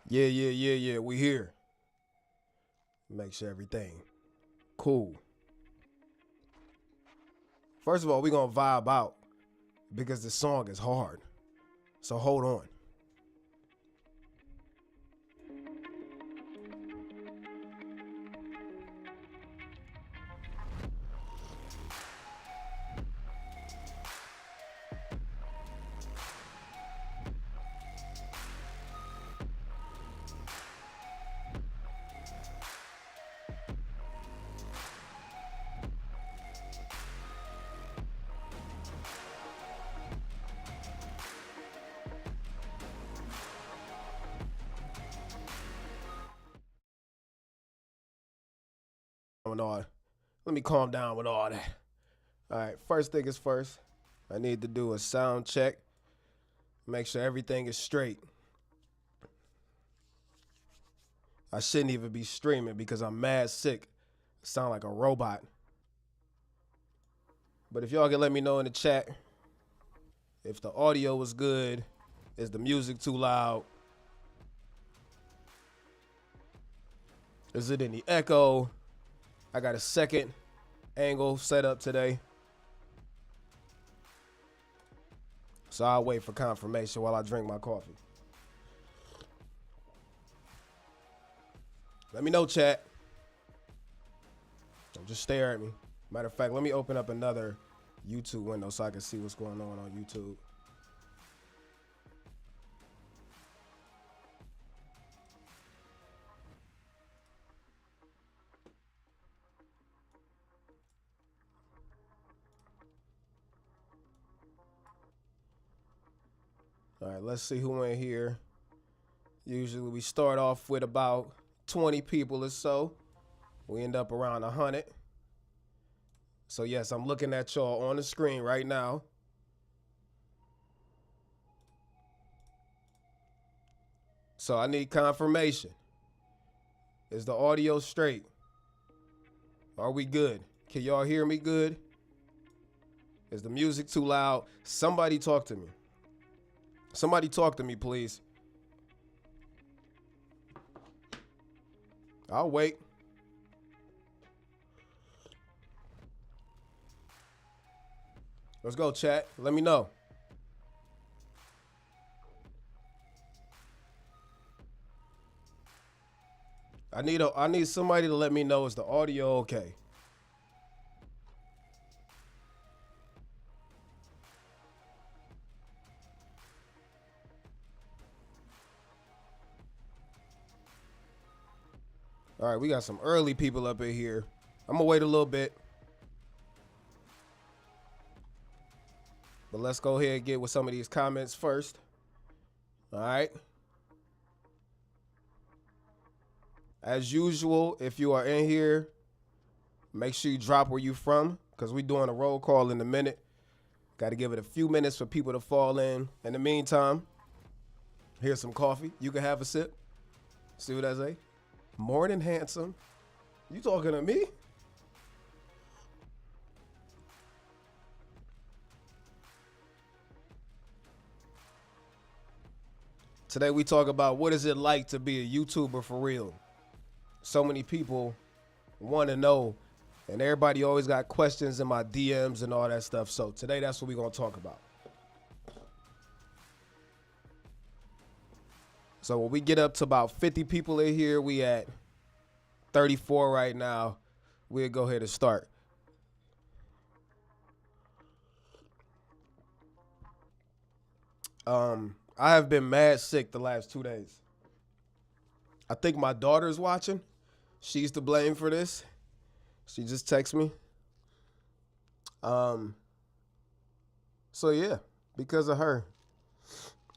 Yeah, we here. Make sure everything cool. First of all, we gonna vibe out because the song is hard. So hold on. Let me calm down with all that. All right, first thing is first. I need to do a sound check. Make sure everything is straight. I shouldn't even be streaming because I'm mad sick. I sound like a robot. But if y'all can let me know in the chat if the audio was good, is the music too loud? Is it any echo? I got a second angle set up today. So I'll wait for confirmation while I drink my coffee. Let me know, chat. Don't just stare at me. Matter of fact, let me open up another YouTube window so I can see what's going on YouTube. All right, let's see who in here. Usually we start off with about 20 people or so. We end up around 100. So yes, I'm looking at y'all on the screen right now. So I need confirmation. Is the audio straight? Are we good? Can y'all hear me good? Is the music too loud? Somebody talk to me. Somebody talk to me, please. I'll wait. Let's go, chat. Let me know. I need somebody to let me know, is the audio okay? All right, we got some early people up in here. I'm gonna wait a little bit. But let's go ahead and get with some of these comments first. All right. As usual, if you are in here, make sure you drop where you from, because we're doing a roll call in a minute. Got to give it a few minutes for people to fall in. In the meantime, here's some coffee. You can have a sip. See what I say? Morning, handsome. You talking to me? Today we talk about what is it like to be a YouTuber for real. So many people want to know, and everybody always got questions in my DMs and all that stuff. So today that's what we're going to talk about. So when we get up to about 50 people in here, we at 34 right now. We'll go ahead and start. I have been mad sick the last 2 days. I think my daughter's watching. She's to blame for this. She just texted me. So yeah, because of her.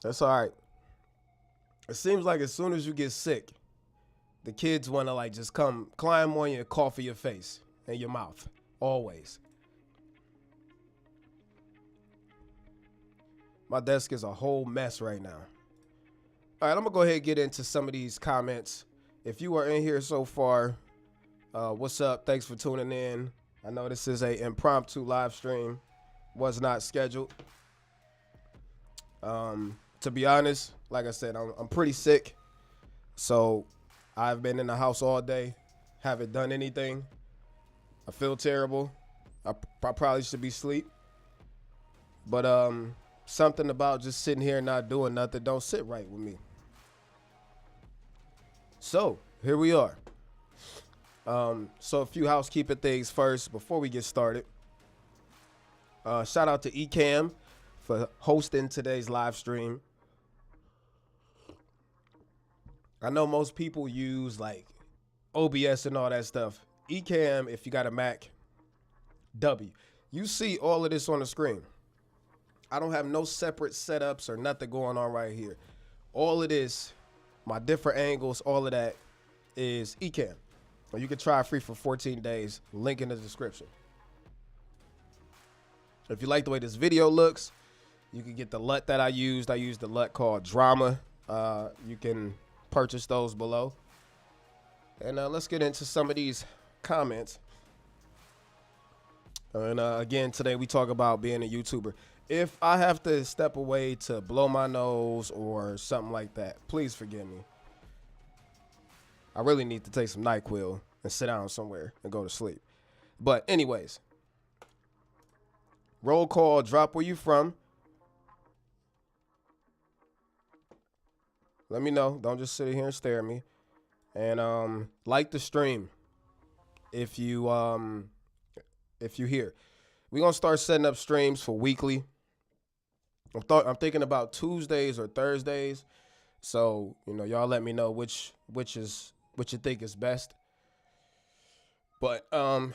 That's all right. It seems like as soon as you get sick, the kids want to like just come climb on you and cough in your face and your mouth. Always. My desk is a whole mess right now. All right, I'm going to go ahead and get into some of these comments. If you are in here so far, what's up? Thanks for tuning in. I know this is a impromptu live stream. Was not scheduled. To be honest, like I said, I'm pretty sick. So I've been in the house all day, haven't done anything. I feel terrible. I probably should be asleep. But something about just sitting here and not doing nothing don't sit right with me. So here we are. So a few housekeeping things first before we get started. Shout out to ECAMM for hosting today's live stream. I know most people use like OBS and all that stuff. ECAMM, if you got a Mac, you see all of this on the screen. I don't have no separate setups or nothing going on right here. All of this, my different angles, all of that is ECAMM. Or you can try it free for 14 days. Link in the description. If you like the way this video looks, you can get the LUT that I used. I used the LUT called Drama. You can purchase those below. And let's get into some of these comments. And again, today we talk about being a YouTuber. If I have to step away to blow my nose or something like that, please forgive me. I really need to take some NyQuil and sit down somewhere and go to sleep. But anyways, roll call, drop where you from. Let me know. Don't just sit here and stare at me. And like the stream if you here. We're gonna start setting up streams for weekly. I'm thinking about Tuesdays or Thursdays. So, you know, y'all let me know which you think is best. But I'm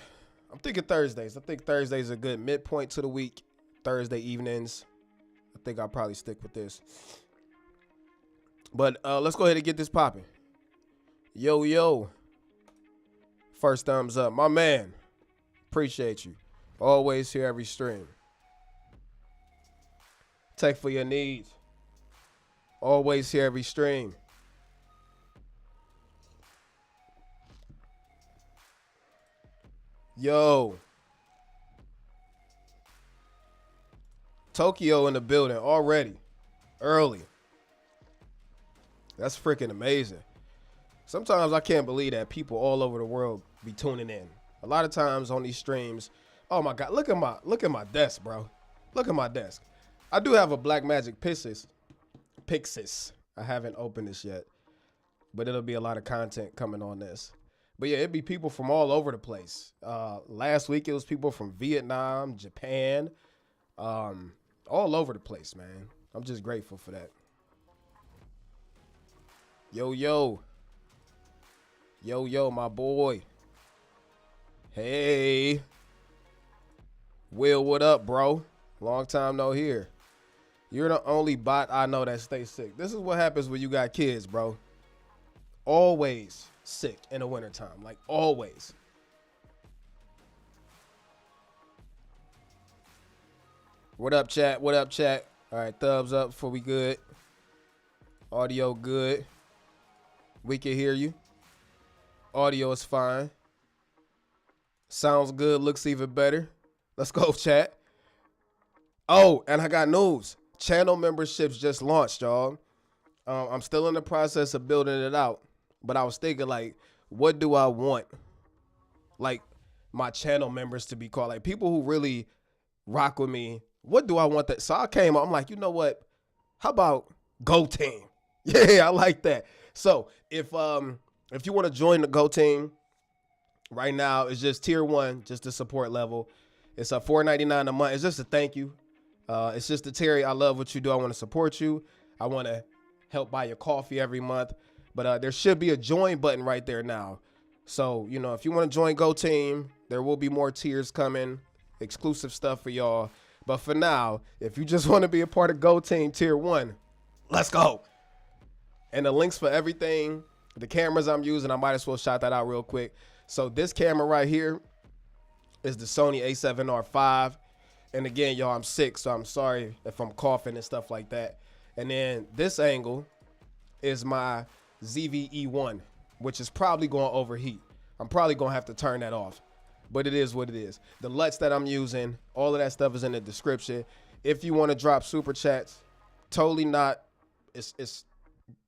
thinking Thursdays. I think Thursdays are a good midpoint to the week. Thursday evenings. I think I'll probably stick with this. But let's go ahead and get this popping. Yo. First thumbs up. My man. Appreciate you. Always here every stream. Tech for your needs. Always here every stream. Yo. Tokyo in the building already. Early. That's freaking amazing. Sometimes I can't believe that people all over the world be tuning in. A lot of times on these streams, oh my God, look at my desk, bro. Look at my desk. I do have a Blackmagic Pixis. I haven't opened this yet, but it'll be a lot of content coming on this. But yeah, it'd be people from all over the place. Last week, it was people from Vietnam, Japan, all over the place, man. I'm just grateful for that. Yo, my boy. Hey. Will, what up, bro? Long time no hear. You're the only bot I know that stays sick. This is what happens when you got kids, bro. Always sick in the wintertime. Like, always. What up, chat? What up, chat? All right, thumbs up before we good. Audio good. We can hear you. Audio is fine. Sounds good. Looks even better. Let's go, chat. Oh, and I got news. Channel memberships just launched, y'all. I'm still in the process of building it out. But I was thinking, like, what do I want, like, my channel members to be called? Like, people who really rock with me. What do I want that? So I came up. I'm like, you know what? How about Go Team? Yeah, I like that. So if you want to join the Go Team, right now it's just tier 1, just the support level. It's a $4.99 a month. It's just a thank you. It's just a Terry, I love what you do. I want to support you. I want to help buy your coffee every month. But there should be a join button right there now. So, you know, if you want to join Go Team, there will be more tiers coming, exclusive stuff for y'all. But for now, if you just want to be a part of Go Team tier 1, let's go. And the links for everything, the cameras I'm using, I might as well shout that out real quick. So this camera right here is the Sony a7R5. And again, y'all, I'm sick, so I'm sorry if I'm coughing and stuff like that. And then this angle is my ZV-E1, which is probably going to overheat. I'm probably going to have to turn that off. But it is what it is. The LUTs that I'm using, all of that stuff is in the description. If you want to drop super chats, totally not. It's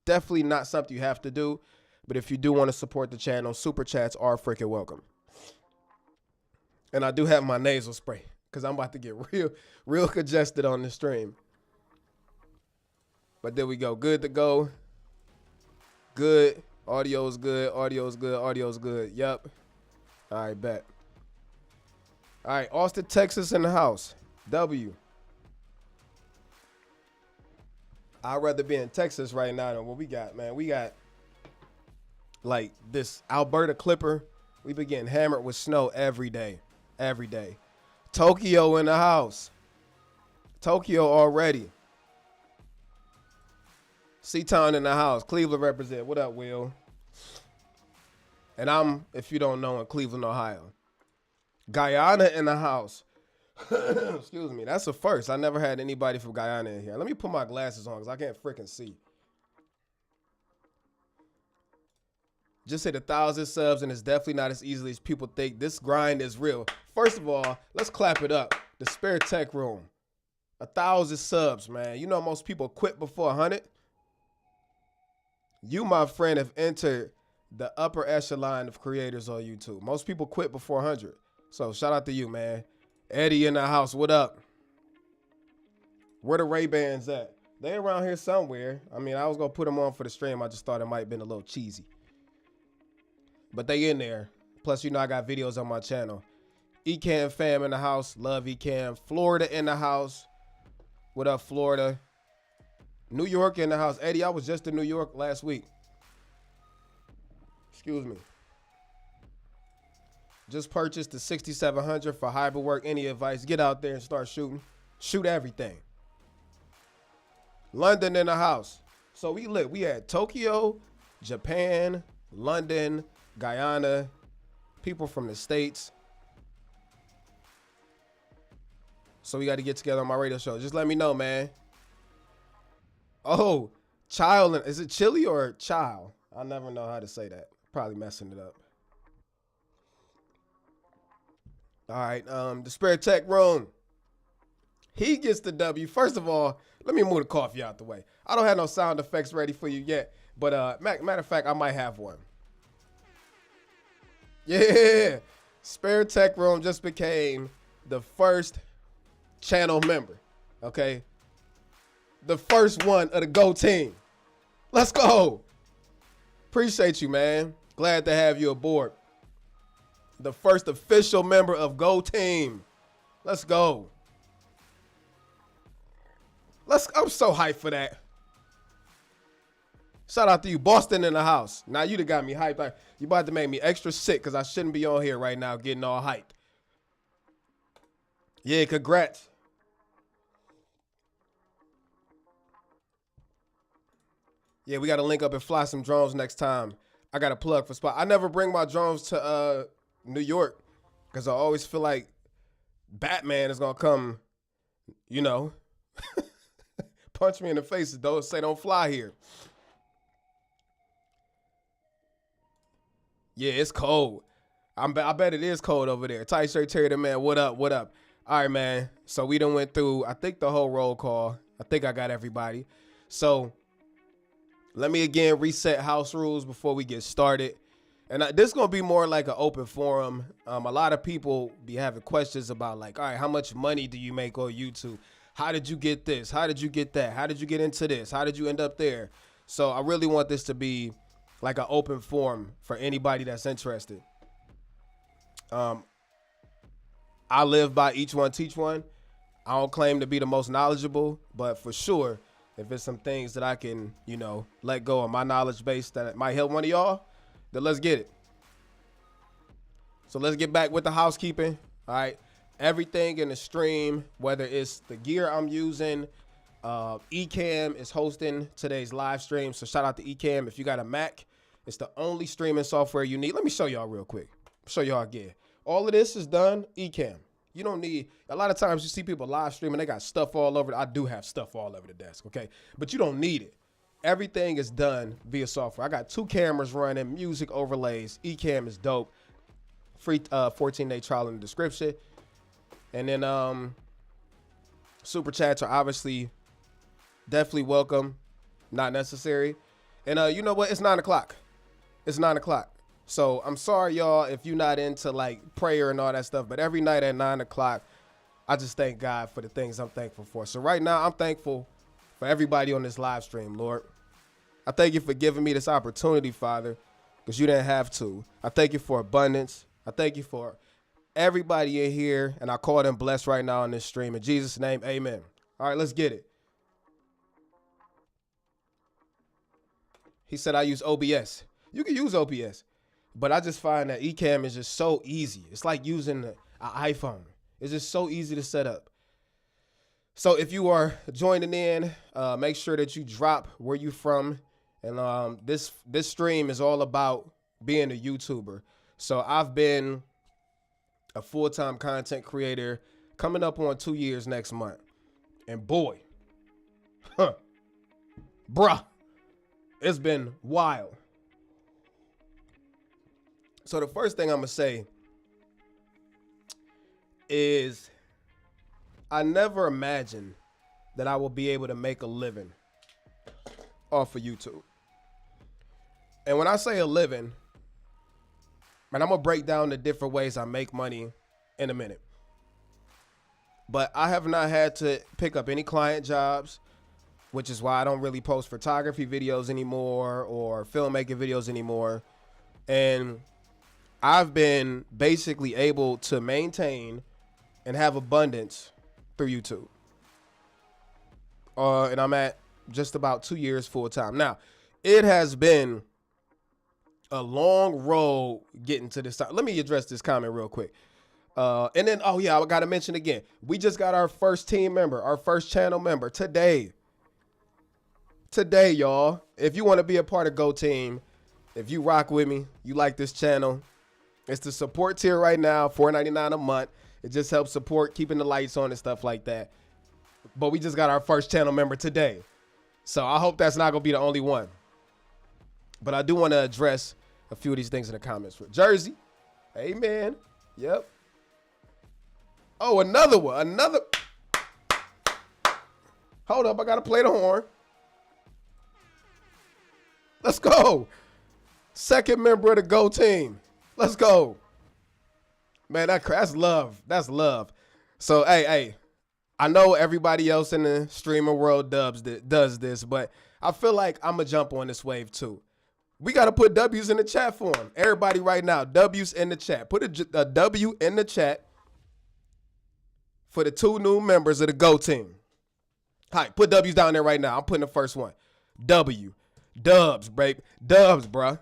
definitely not something you have to do. But if you do want to support the channel, super chats are freaking welcome. And I do have my nasal spray because I'm about to get real congested on the stream. But there we go. Good to go. Good. Audio's good. Audio's good. Audio's good. Yep. All right, bet. All right, Austin, Texas in the house. W. I'd rather be in Texas right now than what we got, man. We got like this Alberta Clipper. We been getting hammered with snow every day. Every day. Tokyo in the house. Tokyo already. Seatown in the house. Cleveland represent. What up, Will? And I'm, if you don't know, in Cleveland, Ohio. Guyana in the house. Excuse me. That's a first. I never had anybody from Guyana in here. Let me put my glasses on because I can't freaking see. Just hit 1,000 subs, and it's definitely not as easily as people think. This grind is real. First of all, let's clap it up. The Spare Tech Room. 1,000 subs, man. You know most people quit before 100. You, my friend, have entered the upper echelon of creators on YouTube. Most people quit before 100. So shout out to you, man. Eddie in the house. What up? Where the Ray-Bans at? They around here somewhere. I mean, I was going to put them on for the stream. I just thought it might have been a little cheesy. But they in there. Plus, you know, I got videos on my channel. ECAMM fam in the house. Love ECAMM. Florida in the house. What up, Florida? New York in the house. Eddie, I was just in New York last week. Excuse me. Just purchased the 6700 for hybrid work. Any advice? Get out there and start shooting. Shoot everything. London in the house. So we had Tokyo, Japan, London, Guyana, people from the States. So we got to get together on my radio show. Just let me know, man. Oh, child. Is it chili or child? I never know how to say that. Probably messing it up. All right. The Spare Tech Room. He gets the W. First of all, let me move the coffee out the way. I don't have no sound effects ready for you yet. But matter of fact, I might have one. Yeah, Spare Tech Room just became the first channel member, okay? The first one of the Go team. Let's go. Appreciate you, man. Glad to have you aboard. The first official member of Go team. Let's go. I'm so hyped for that. Shout out to you, Boston in the house. Now you done got me hyped. You about to make me extra sick because I shouldn't be on here right now getting all hyped. Yeah, congrats. Yeah, we got to link up and fly some drones next time. I got a plug for spot. I never bring my drones to New York because I always feel like Batman is going to come, you know, punch me in the face and say don't fly here. Yeah, it's cold. I bet it is cold over there. Tight shirt Terry the man, what up, what up? All right, man. So we done went through, I think, the whole roll call. I think I got everybody. So let me again reset house rules before we get started. And this is going to be more like an open forum. A lot of people be having questions about like, all right, how much money do you make on YouTube? How did you get this? How did you get that? How did you get into this? How did you end up there? So I really want this to be like an open forum for anybody that's interested. I live by each one, teach one. I don't claim to be the most knowledgeable, but for sure, if it's some things that I can, you know, let go of my knowledge base that might help one of y'all, then let's get it. So let's get back with the housekeeping. All right. Everything in the stream, whether it's the gear I'm using, ECAMM is hosting today's live stream. So shout out to ECAMM. If you got a Mac, it's the only streaming software you need. Let me show y'all real quick. Show y'all again. All of this is done ECAMM. You don't need, a lot of times you see people live streaming, they got stuff all over. I do have stuff all over the desk, okay? But you don't need it. Everything is done via software. I got 2 cameras running, music overlays. ECAMM is dope. Free 14-day trial in the description. And then super chats are obviously definitely welcome, not necessary. And you know what? It's 9 o'clock. It's 9 o'clock. So I'm sorry, y'all, if you're not into like prayer and all that stuff. But every night at 9 o'clock, I just thank God for the things I'm thankful for. So right now, I'm thankful for everybody on this live stream, Lord. I thank you for giving me this opportunity, Father, because you didn't have to. I thank you for abundance. I thank you for everybody in here, and I call them blessed right now on this stream. In Jesus' name, amen. All right, let's get it. He said I use OBS. You can use OBS, but I just find that ECAMM is just so easy. It's like using an iPhone. It's just so easy to set up. So if you are joining in, make sure that you drop where you from. And this stream is all about being a YouTuber. So I've been a full-time content creator coming up on 2 years next month. And boy, bruh, it's been wild. So the first thing I'm going to say is I never imagined that I will be able to make a living off of YouTube. And when I say a living, man, I'm going to break down the different ways I make money in a minute. But I have not had to pick up any client jobs, which is why I don't really post photography videos anymore or filmmaking videos anymore. And I've been basically able to maintain and have abundance through YouTube. And I'm at just about 2 years full time. Now, it has been a long road getting to this time. Let me address this comment real quick. And then, oh yeah, I got to mention again, we just got our first team member, our first channel member today. Today, y'all. If you want to be a part of Go Team, if you rock with me, you like this channel, it's the support tier right now, $4.99 a month. It just helps support keeping the lights on and stuff like that. But we just got our first channel member today. So I hope that's not going to be the only one. But I do want to address a few of these things in the comments. Jersey. Amen. Yep. Oh, another one. Another. Hold up. I got to play the horn. Let's go. Second member of the Go Team. Let's go. Man, that's love. That's love. So, hey, I know everybody else in the streamer world does this, but I feel like I'm going to jump on this wave too. We got to put W's in the chat for him. Everybody right now, W's in the chat. Put a W in the chat for the 2 new members of the Go Team. Hi, put W's down there right now. I'm putting the first one. W. Dubs, babe. Dubs, bruh.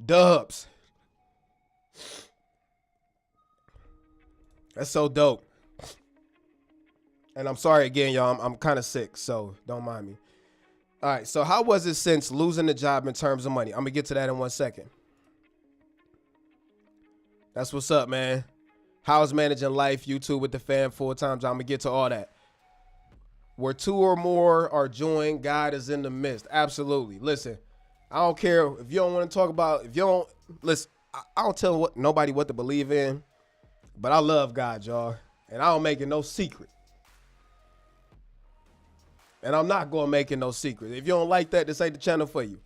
Dubs. That's so dope. And I'm sorry again, y'all. I'm kind of sick, so don't mind me. All right, so how was it since losing the job in terms of money? I'm going to get to that in 1 second. That's what's up, man. How's managing life, YouTube with the fam, full-time job? I'm going to get to all that. Where 2 or more are joined, God is in the midst. Absolutely. Listen, I don't care if you don't want to talk about, if you don't, listen, I don't tell nobody what to believe in, but I love God, y'all. And I don't make it no secret. And I'm not going to make it no secret. If you don't like that, this ain't the channel for you.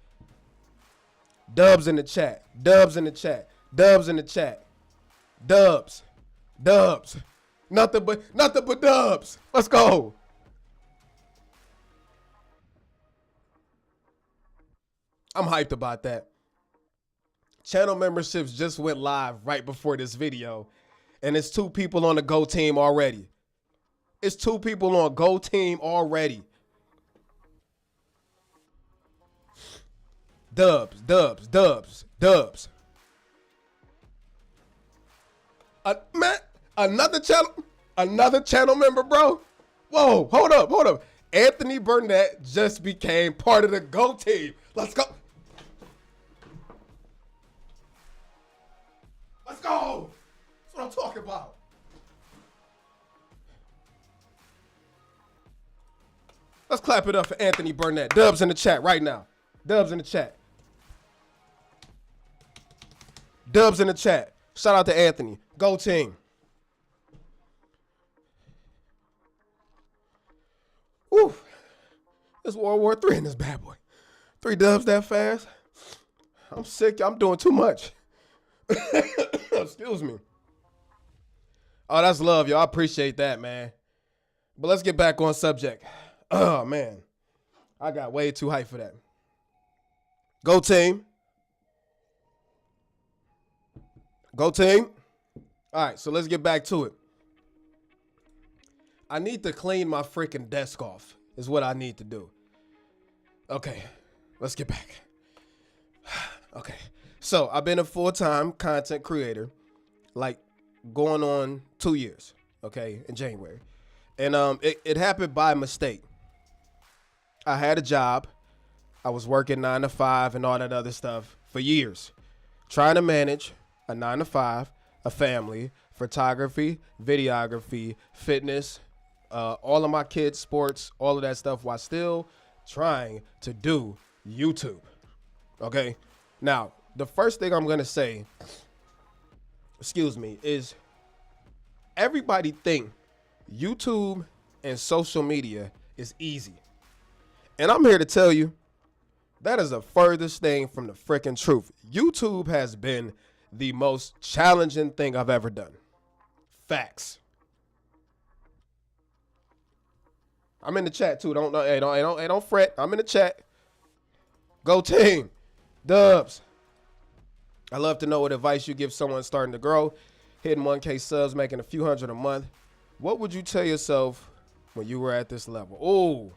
Dubs in the chat. Dubs in the chat. Dubs in the chat. Dubs. Dubs. Nothing but dubs. Let's go. I'm hyped about that. Channel memberships just went live right before this video. And it's 2 people on the Go Team already. It's 2 people on Go Team already. Dubs, dubs, dubs, dubs. Man, another channel member, bro. Whoa, hold up. Anthony Burnett just became part of the Go Team. Let's go. Let's go. That's what I'm talking about. Let's clap it up for Anthony Burnett. Dubs in the chat right now. Dubs in the chat. Dubs in the chat. Shout out to Anthony. Go Team. Woo. There's World War III in this bad boy. 3 dubs that fast? I'm sick. I'm doing too much. Excuse me. Oh, that's love, y'all. I appreciate that, man. But let's get back on subject. Oh, man. I got way too hyped for that. Go team. Go team. All right, so let's get back to it. I need to clean my freaking desk off is what I need to do. Okay, let's get back. Okay, so I've been a full-time content creator, like going on 2 years, okay, in January. And it happened by mistake. I had a job. I was working 9 to 5 and all that other stuff for years, trying to manage a 9 to 5, a family, photography, videography, fitness, all of my kids' sports, all of that stuff while still trying to do YouTube. Okay. Now, the first thing I'm going to say, is everybody think YouTube and social media is easy. And I'm here to tell you that is the furthest thing from the freaking truth. YouTube has been the most challenging thing I've ever done. Facts. I'm in the chat too. Don't fret. I'm in the chat. Go team. Dubs. I love to know what advice you give someone starting to grow, hitting 1K subs, making a few hundred a month. What would you tell yourself when you were at this level? Oh,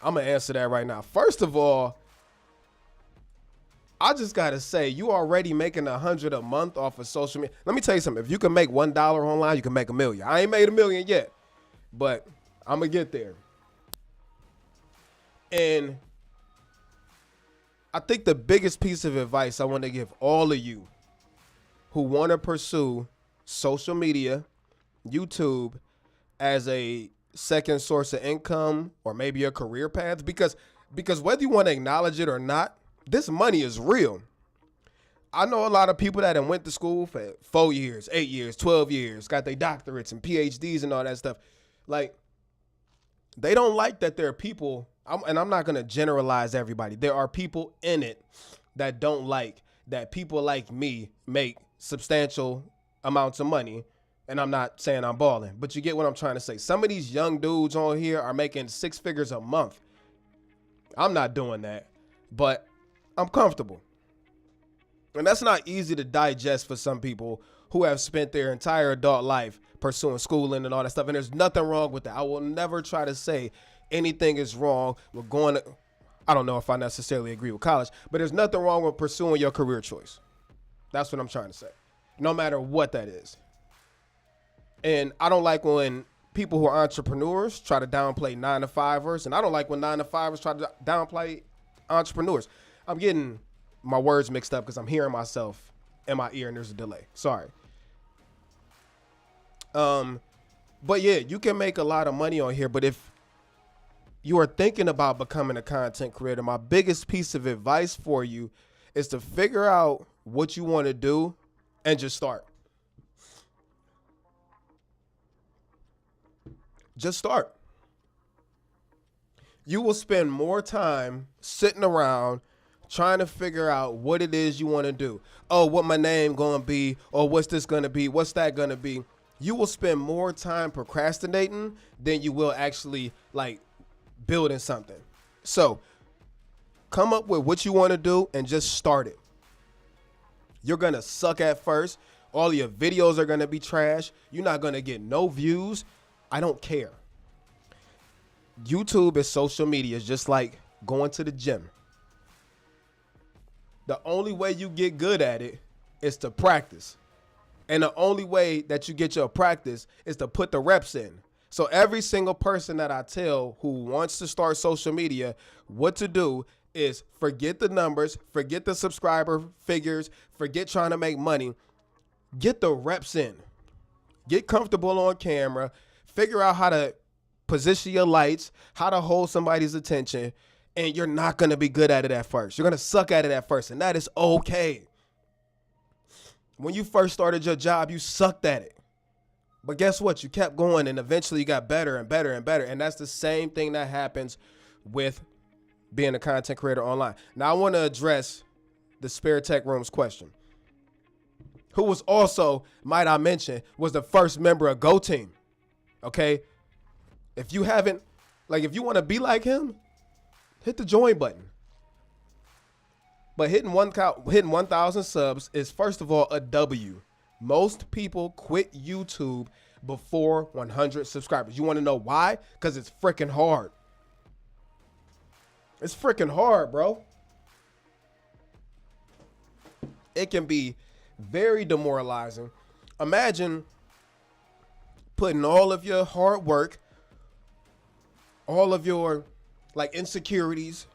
I'm going to answer that right now. First of all, I just got to say, you already making 100 a month off of social media. Let me tell you something. If you can make $1 online, you can make $1 million. I ain't made $1 million yet, but I'm going to get there. And I think the biggest piece of advice I want to give all of you who want to pursue social media, YouTube, as a second source of income or maybe a career path, because whether you want to acknowledge it or not, this money is real. I know a lot of people that have went to school for 4 years, 8 years, 12 years, got their doctorates and PhDs and all that stuff. Like, they don't like that there are people, and I'm not going to generalize everybody. There are people in it that don't like that people like me make substantial amounts of money. And I'm not saying I'm balling, but you get what I'm trying to say. Some of these young dudes on here are making 6 figures a month. I'm not doing that, but I'm comfortable. And that's not easy to digest for some people who have spent their entire adult life pursuing schooling and all that stuff. And there's nothing wrong with that. I will never try to say anything is wrong with going to, I don't know if I necessarily agree with college, but there's nothing wrong with pursuing your career choice. That's what I'm trying to say. No matter what that is. And I don't like when people who are entrepreneurs try to downplay 9-to-5ers. And I don't like when 9-to-5ers try to downplay entrepreneurs. I'm getting my words mixed up because I'm hearing myself in my ear and there's a delay. Sorry. But yeah, you can make a lot of money on here. But if you are thinking about becoming a content creator, my biggest piece of advice for you is to figure out what you want to do and just start. Just start. You will spend more time sitting around trying to figure out what it is you want to do. Oh, what my name going to be? Or what's this going to be? What's that going to be? You will spend more time procrastinating than you will actually like building something. So come up with what you want to do and just start it. You're going to suck at first. All your videos are going to be trash. You're not going to get no views. I don't care. YouTube is social media. It's just like going to the gym. The only way you get good at it is to practice. And the only way that you get your practice is to put the reps in. So every single person that I tell who wants to start social media what to do is forget the numbers, forget the subscriber figures, forget trying to make money. Get the reps in. Get comfortable on camera. Figure out how to position your lights, how to hold somebody's attention, and you're not going to be good at it at first. You're going to suck at it at first, and that is okay. When you first started your job, you sucked at it. But guess what? You kept going, and eventually you got better and better and better, and that's the same thing that happens with being a content creator online. Now I want to address the Spare Tech Room's question. Who was also, might I mention, was the first member of Go Team. Okay? If you haven't, like if you want to be like him, hit the join button. But hitting 1,000 subs is, first of all, a W. Most people quit YouTube before 100 subscribers. You want to know why? Because it's freaking hard. It's freaking hard, bro. It can be very demoralizing. Imagine putting all of your hard work, all of your like insecurities,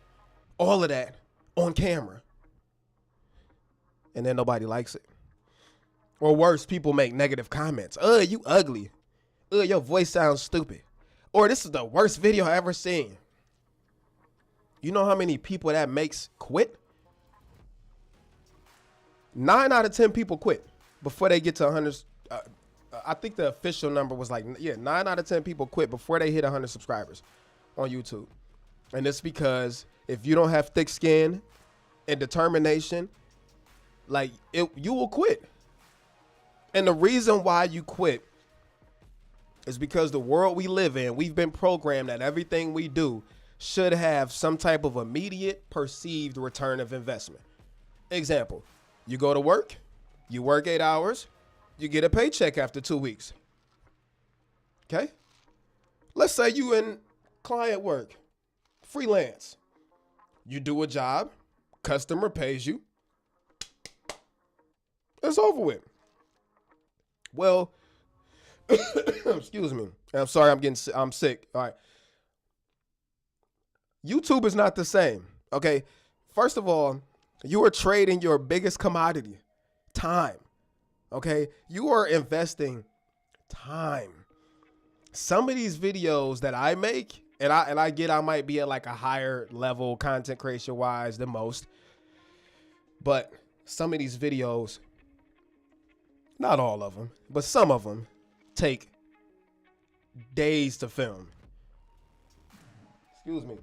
all of that on camera. And then nobody likes it. Or worse, people make negative comments. You ugly. Your voice sounds stupid. Or this is the worst video I ever seen. You know how many people that makes quit? 9 out of 10 people quit before they get to 100. I think the official number was like, 9 out of 10 people quit before they hit 100 subscribers on YouTube. And it's because if you don't have thick skin and determination, like you will quit. And the reason why you quit is because the world we live in, we've been programmed that everything we do should have some type of immediate perceived return of investment. Example, you go to work, you work 8 hours, you get a paycheck after 2 weeks. Okay? Let's say you in client work, freelance. You do a job, customer pays you. It's over with. Well, excuse me. I'm sorry, I'm sick. All right. YouTube is not the same. Okay. First of all, you are trading your biggest commodity, time. Okay. You are investing time. Some of these videos that I make, and I get I might be at like a higher level content creation wise than most, but some of these videos, not all of them, but some of them take days to film. Excuse me.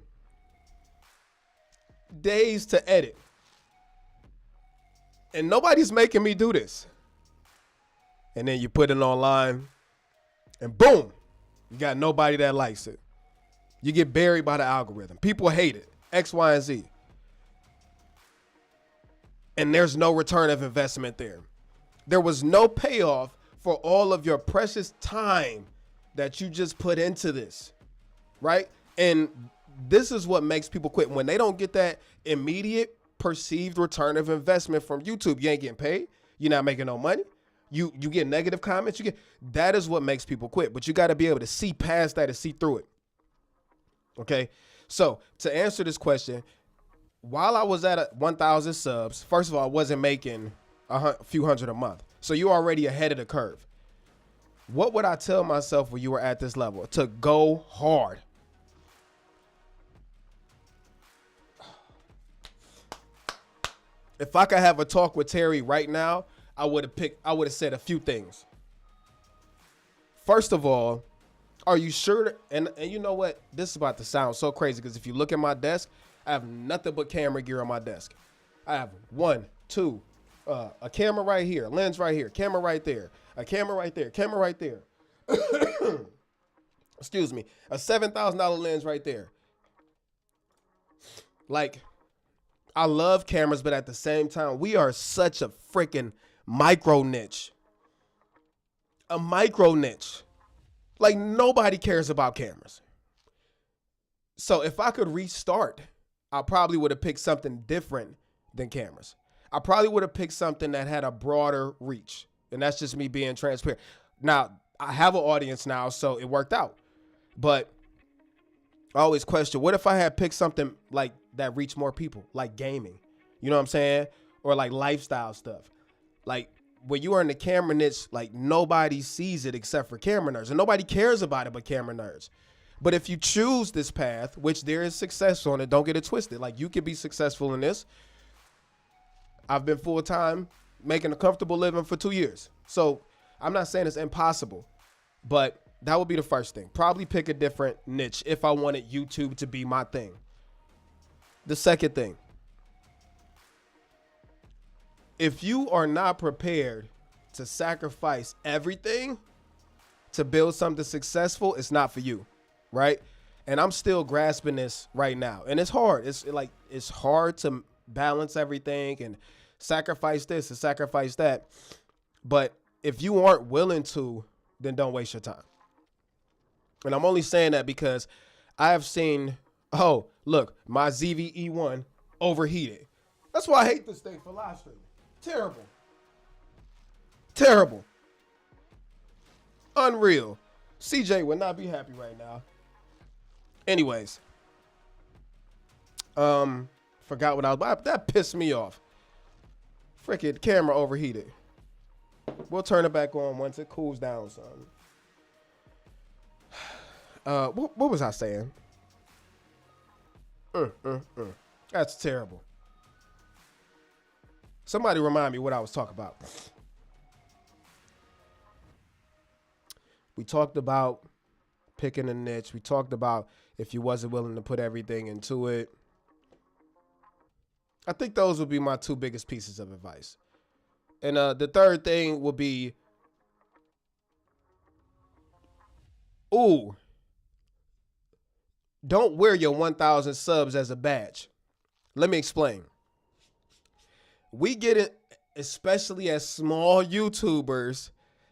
Days to edit. And nobody's making me do this. And then you put it online and boom, you got nobody that likes it. You get buried by the algorithm. People hate it. X, Y, and Z. And there's no return of investment there. There was no payoff for all of your precious time that you just put into this, right? And this is what makes people quit. When they don't get that immediate perceived return of investment from YouTube, you ain't getting paid. You're not making no money. You get negative comments. That is what makes people quit. But you got to be able to see past that and see through it. Okay. So to answer this question, while I was at 1,000 subs, first of all, I wasn't making a few hundred a month. So you're already ahead of the curve. What would I tell myself when you were at this level? To go hard. If I could have a talk with Terry right now, I would have said a few things. First of all, are you sure? And you know what? This is about to sound so crazy because if you look at my desk, I have nothing but camera gear on my desk. I have 1, 2, a camera right here, lens right here, camera right there, a camera right there, camera right there. Excuse me, a $7,000 lens right there. Like, I love cameras, but at the same time, we are such a freaking micro niche. A micro niche. Like, nobody cares about cameras. So if I could restart, I probably would have picked something different than cameras. I probably would have picked something that had a broader reach. And that's just me being transparent. Now, I have an audience now, so it worked out. But I always question, what if I had picked something like that reached more people, like gaming? You know what I'm saying? Or like lifestyle stuff. Like when you are in the camera niche, like nobody sees it except for camera nerds. And nobody cares about it but camera nerds. But if you choose this path, which there is success on it, don't get it twisted. Like you can be successful in this. I've been full-time making a comfortable living for 2 years. So I'm not saying it's impossible, but that would be the first thing. Probably pick a different niche if I wanted YouTube to be my thing. the second thing. If you are not prepared to sacrifice everything to build something successful, it's not for you, right? And I'm still grasping this right now. And it's hard. It's hard to balance everything and sacrifice this and sacrifice that. But if you aren't willing to, then don't waste your time. And I'm only saying that because I have seen, oh, look, my ZVE1 overheated. That's why I hate this thing for live streaming. Terrible. Terrible. Unreal. CJ would not be happy right now. Anyways. Forgot what I was, that pissed me off. Freaking camera overheated. We'll turn it back on once it cools down, son. What was I saying? That's terrible. Somebody remind me what I was talking about. We talked about picking a niche. We talked about if you wasn't willing to put everything into it. I think those would be my two biggest pieces of advice. And the third thing would be, don't wear your 1,000 subs as a badge. Let me explain. We get it, especially as small YouTubers,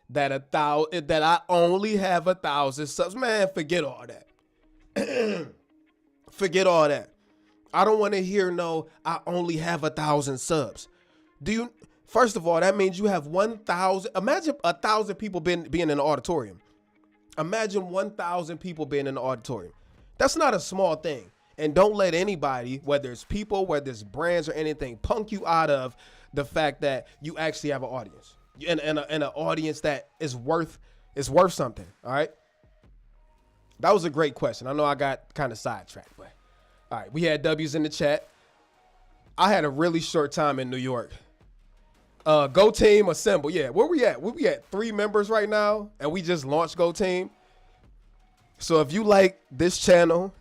that I only have 1,000 subs. Man, forget all that. Forget all that. I don't want to hear no, I only have 1,000 subs. First of all, that means you have 1,000. Imagine 1,000 people being in an auditorium. Imagine 1,000 people being in the auditorium. That's not a small thing. And don't let anybody, whether it's people, whether it's brands or anything, punk you out of the fact that you actually have an audience and an audience that is worth something. All right. That was a great question. I know I got kind of sidetracked, but all right. We had W's in the chat. I had a really short time in New York. Go Team Assemble. Yeah, where we at? We at 3 members right now, and we just launched Go Team. So if you like this channel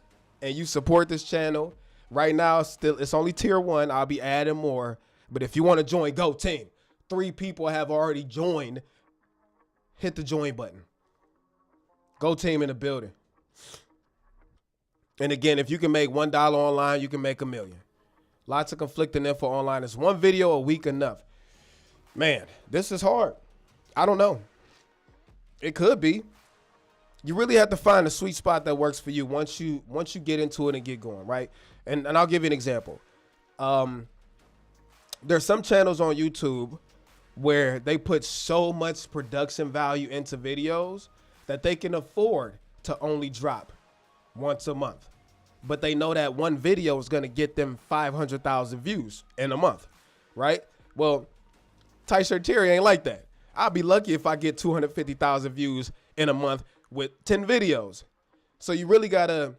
and you support this channel, right now it's only tier 1. I'll be adding more. But if you want to join Go Team, 3 people have already joined. Hit the join button. Go Team in the building. And again, if you can make $1 online, you can make $1 million. Lots of conflicting info online. Is one video a week enough? Man, this is hard. I don't know. It could be. You really have to find a sweet spot that works for you once you get into it and get going, right? And I'll give you an example. There's some channels on YouTube where they put so much production value into videos that they can afford to only drop once a month. But they know that one video is going to get them 500,000 views in a month, right? Well, Tight Shirt Terry ain't like that. I'll be lucky if I get 250,000 views in a month with 10 videos. So you really got to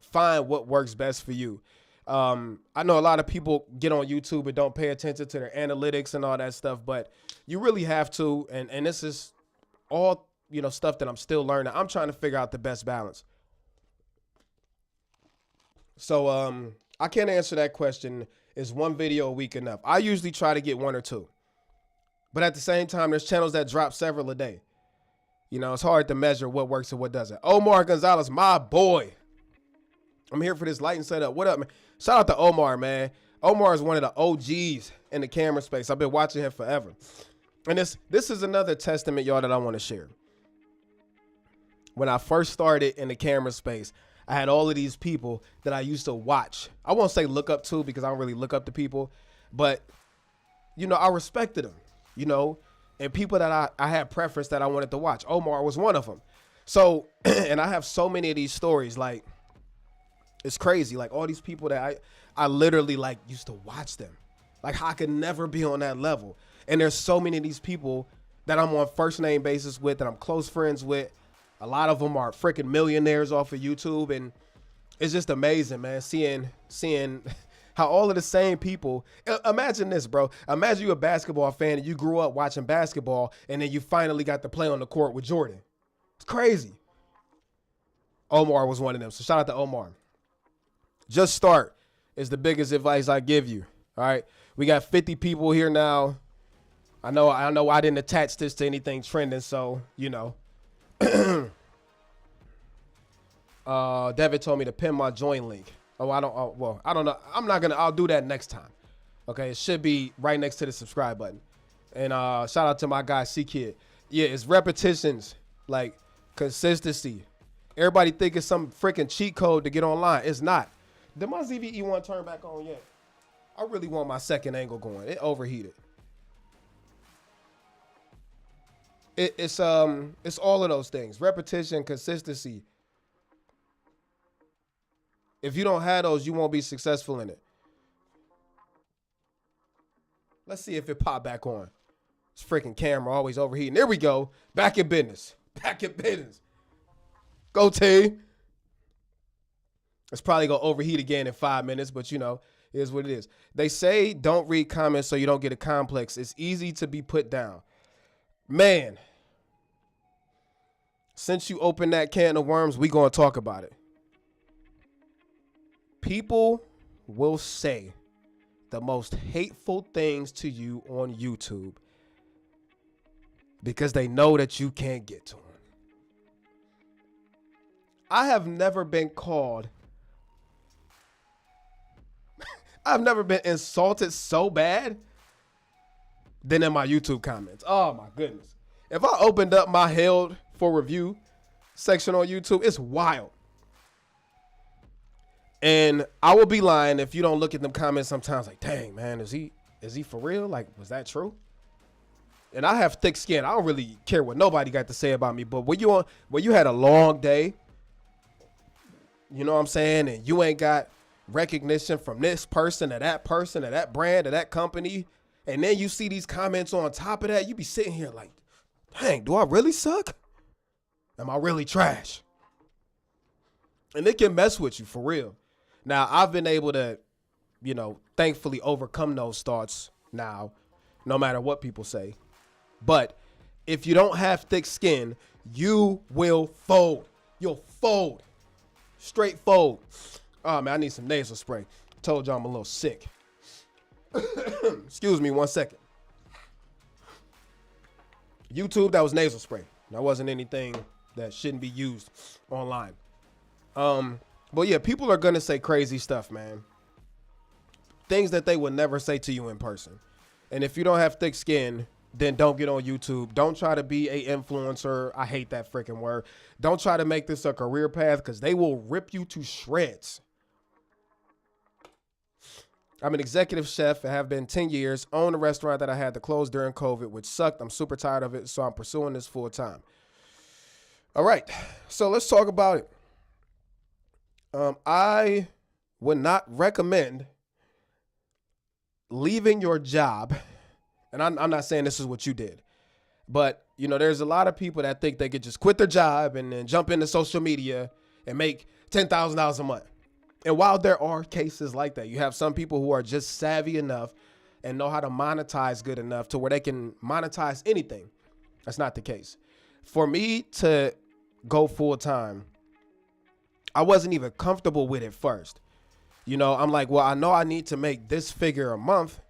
find what works best for you. I know a lot of people get on YouTube and don't pay attention to their analytics and all that stuff, but you really have to. And this is all, stuff that I'm still learning. I'm trying to figure out the best balance. So I can't answer that question. Is one video a week enough? I usually try to get 1 or 2. But at the same time, there's channels that drop several a day. It's hard to measure what works and what doesn't. Omar Gonzalez, my boy. I'm here for this lighting setup. What up, man? Shout out to Omar, man. Omar is one of the OGs in the camera space. I've been watching him forever. And this is another testament, y'all, that I want to share. When I first started in the camera space, I had all of these people that I used to watch. I won't say look up to because I don't really look up to people. But, I respected them. And people that I had preference that I wanted to watch. Omar was one of them. So, and I have so many of these stories, like, it's crazy. Like all these people that I literally used to watch them. Like I could never be on that level. And there's so many of these people that I'm on first name basis with, that I'm close friends with. A lot of them are freaking millionaires off of YouTube. And it's just amazing, man, seeing how all of the same people, imagine this, bro. Imagine you a basketball fan and you grew up watching basketball and then you finally got to play on the court with Jordan. It's crazy. Omar was one of them. So shout out to Omar. Just start. is the biggest advice I give you. All right. We got 50 people here now. I know I didn't attach this to anything trending, so, you know. David told me to pin my join link. Oh, I don't know. I'll do that next time. Okay, it should be right next to the subscribe button. And shout out to my guy C-Kid. Yeah, it's repetitions, like consistency. Everybody think it's some freaking cheat code to get online. It's not. Did my ZVE one turn back on yet? I really want my second angle going. It overheated. It's all of those things. Repetition, consistency. If you don't have those, you won't be successful in it. Let's see if it popped back on. This freaking camera always overheating. There we go. Back in business. Back in business. Go T. It's probably going to overheat again in 5 minutes, but you know, it is what it is. They say don't read comments so you don't get a complex. It's easy to be put down. Man, since you opened that can of worms, we going to talk about it. People will say the most hateful things to you on YouTube because they know that you can't get to them. I have never been called. I've never been insulted so bad than in my YouTube comments. Oh my goodness. If I opened up my held for review section on YouTube, it's wild. And I will be lying if you don't look at them comments sometimes like, dang, man, is he for real? Like, was that true? And I have thick skin. I don't really care what nobody got to say about me. But when you had a long day, you know what I'm saying? And you ain't got recognition from this person or that brand or that company. And then you see these comments on top of that, you be sitting here like, dang, do I really suck? Am I really trash? And it can mess with you for real. Now, I've been able to, you know, thankfully overcome those thoughts now, no matter what people say. But if you don't have thick skin, you will fold. You'll fold. Straight fold. Oh, man, I need some nasal spray. Told you I'm a little sick. Excuse me 1 second. YouTube, that was nasal spray. That wasn't anything that shouldn't be used online. But yeah, people are going to say crazy stuff, man. Things that they would never say to you in person. And if you don't have thick skin, then don't get on YouTube. Don't try to be a influencer. I hate that freaking word. Don't try to make this a career path because they will rip you to shreds. I'm an executive chef and have been 10 years, own a restaurant that I had to close during COVID, which sucked. I'm super tired of it, so I'm pursuing this full time. All right, so let's talk about it. I would not recommend leaving your job, and I'm not saying this is what you did, but you know, there's a lot of people that think they could just quit their job and then jump into social media and make $10,000 a month. And while there are cases like that, you have some people who are just savvy enough and know how to monetize good enough to where they can monetize anything. That's not the case. For me to go full time, I wasn't even comfortable with it first. You know, I'm like, well, I know I need to make this figure a month.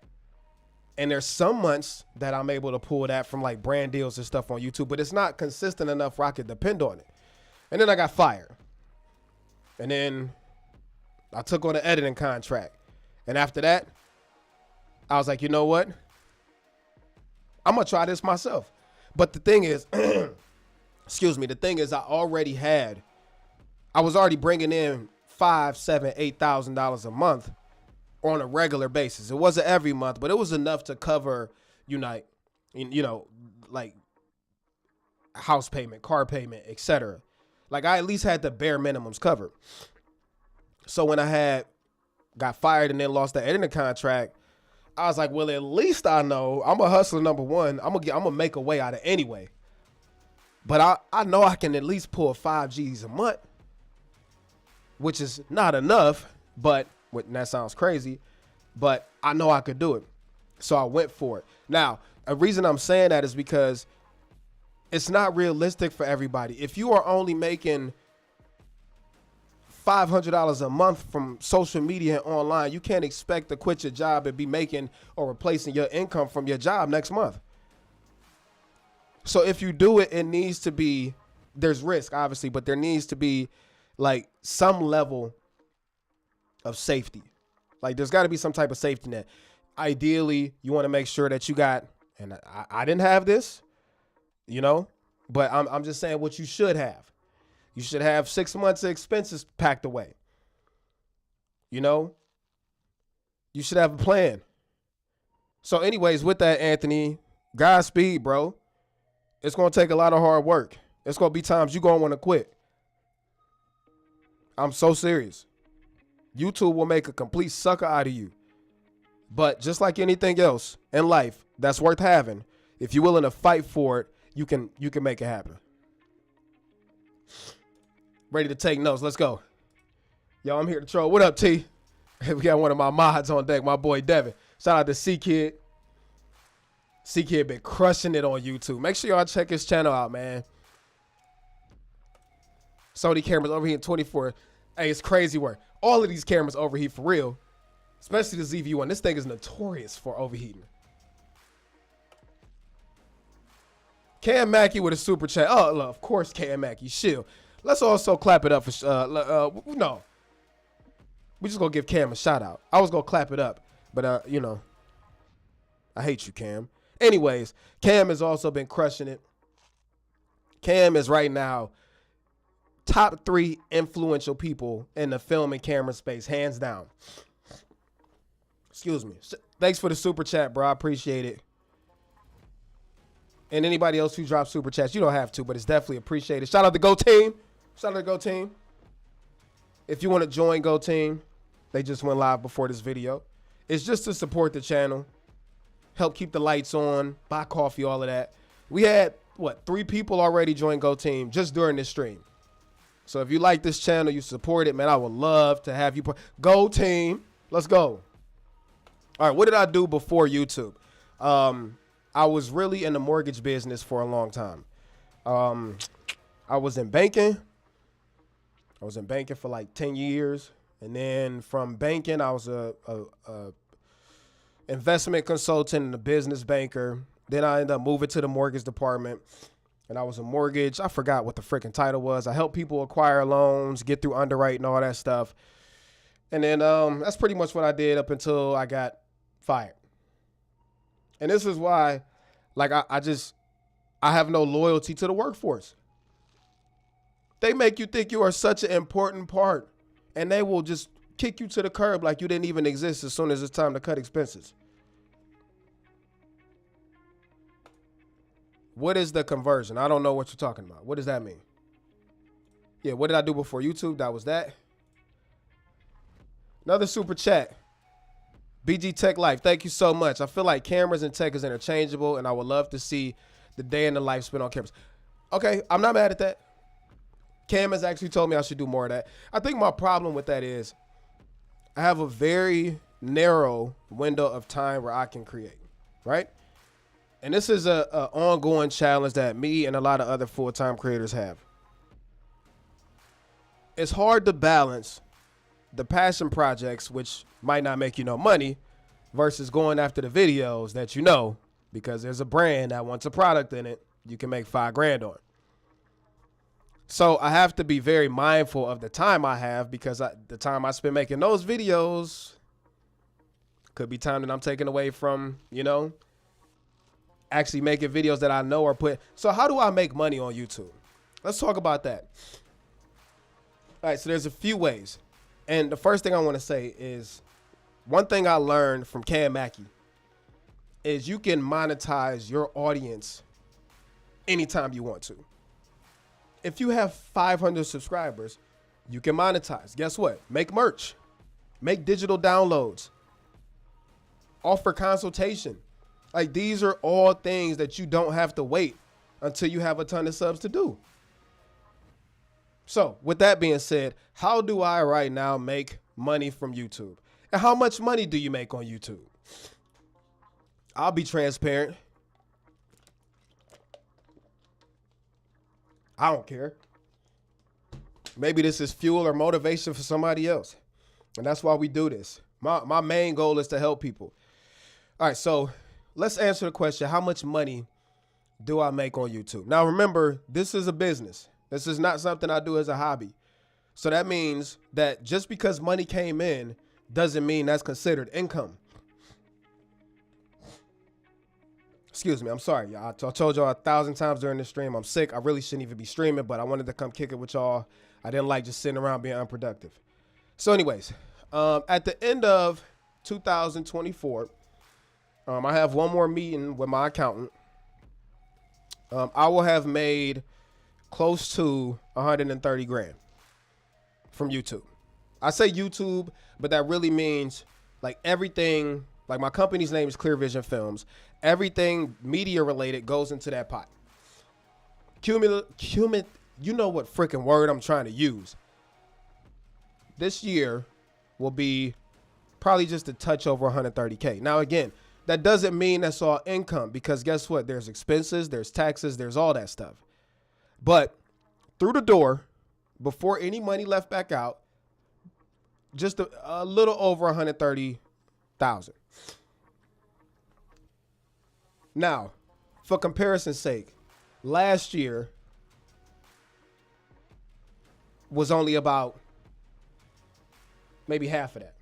And there's some months that I'm able to pull that from like brand deals and stuff on YouTube, but it's not consistent enough where I could depend on it. And then I got fired. And then I took on an editing contract. And after that, I was like, you know what? I'm going to try this myself. But the thing is, excuse me, the thing is I was already bringing in $5,000, $7,000, $8,000 a month on a regular basis. It wasn't every month, but it was enough to cover, you know, like house payment, car payment, etc. Like I at least had the bare minimums covered. So when I got fired and then lost the editing contract, I was like, well, at least I know I'm a hustler. Number one, I'm gonna make a way out of anyway. But I know I can at least pull 5 G's a month, which is not enough, but that sounds crazy, but I know I could do it. So I went for it. Now, a reason I'm saying that is because it's not realistic for everybody. If you are only making $500 a month from social media and online, you can't expect to quit your job and be making or replacing your income from your job next month. So if you do it, it needs to be, there's risk obviously, but there needs to be like some level of safety. Like there's got to be some type of safety net. Ideally, you want to make sure that you got, and I didn't have this, you know, but I'm just saying what you should have. You should have 6 months of expenses packed away. You know, you should have a plan. So anyways, with that, Anthony, Godspeed, bro. It's going to take a lot of hard work. It's going to be times you're going to want to quit. I'm so serious. YouTube will make a complete sucker out of you. But just like anything else in life that's worth having, if you're willing to fight for it, you can make it happen. Ready to take notes. Let's go. Yo, I'm here to troll. What up, T? We got one of my mods on deck, my boy Devin. Shout out to C-Kid. C-Kid been crushing it on YouTube. Make sure y'all check his channel out, man. Sony cameras overheating 24. Hey, it's crazy work. All of these cameras overheat for real. Especially the ZV-1. This thing is notorious for overheating. Cam Mackey with a super chat. Oh, look, of course, Cam Mackey. Shield. Let's also clap it up for, no. We just gonna give Cam a shout out. I was gonna clap it up, but, you know, I hate you, Cam. Anyways, Cam has also been crushing it. Cam is right now top 3 influential people in the film and camera space, hands down. Excuse me. Thanks for the super chat, bro. I appreciate it. And anybody else who drops super chats, you don't have to, but it's definitely appreciated. Shout out to Go Team. Shout out to Go Team. If you want to join Go Team, they just went live before this video. It's just to support the channel, help keep the lights on, buy coffee, all of that. We had, 3 people already join Go Team just during this stream. So if you like this channel, you support it, man, I would love to have you. Go Team. Let's go. All right, what did I do before YouTube? I was really in the mortgage business for a long time. I was in banking. I was in banking for like 10 years. And then from banking, I was a investment consultant and a business banker. Then I ended up moving to the mortgage department. And I was a mortgage. I forgot what the freaking title was. I helped people acquire loans, get through underwriting, all that stuff. And then that's pretty much what I did up until I got fired. And this is why, like, I have no loyalty to the workforce. They make you think you are such an important part, and they will just kick you to the curb like you didn't even exist as soon as it's time to cut expenses. What is the conversion? I don't know what you're talking about. What does that mean? Yeah, what did I do before YouTube? That was that. Another super chat. BG Tech Life, thank you so much. I feel like cameras and tech is interchangeable, and I would love to see the day in the life spent on cameras. Okay, I'm not mad at that. Cam has actually told me I should do more of that. I think my problem with that is I have a very narrow window of time where I can create, right? And this is a ongoing challenge that me and a lot of other full-time creators have. It's hard to balance the passion projects, which might not make you no money, versus going after the videos that you know, because there's a brand that wants a product in it, you can make $5 grand on. So I have to be very mindful of the time I have, because the time I spend making those videos could be time that I'm taking away from, you know, actually making videos that I know are put. So how do I make money on YouTube? Let's talk about that. All right, so there's a few ways. And the first thing I want to say is one thing I learned from Cam Mackey is you can monetize your audience anytime you want to. If you have 500 subscribers, you can monetize. Guess what? Make merch, make digital downloads, offer consultation. Like, these are all things that you don't have to wait until you have a ton of subs to do. So with that being said, how do I right now make money from YouTube? And how much money do you make on YouTube? I'll be transparent. I don't care. Maybe this is fuel or motivation for somebody else. And that's why we do this. My main goal is to help people. All right, so let's answer the question, how much money do I make on YouTube? Now, remember, this is a business. This is not something I do as a hobby. So that means that just because money came in doesn't mean that's considered income. Excuse me, I'm sorry, y'all. I told y'all 1,000 times during the stream, I'm sick. I really shouldn't even be streaming, but I wanted to come kick it with y'all. I didn't like just sitting around being unproductive. So anyways, at the end of 2024, I have one more meeting with my accountant. I will have made close to 130 grand from YouTube. I say YouTube, but that really means like everything, like my company's name is Clear Vision Films. Everything media related goes into that pot. You know what freaking word I'm trying to use. This year will be probably just a touch over 130K. Now, again, that doesn't mean that's all income, because guess what? There's expenses, there's taxes, there's all that stuff. But through the door, before any money left back out, just a little over 130,000. Now, for comparison's sake, last year was only about maybe half of that.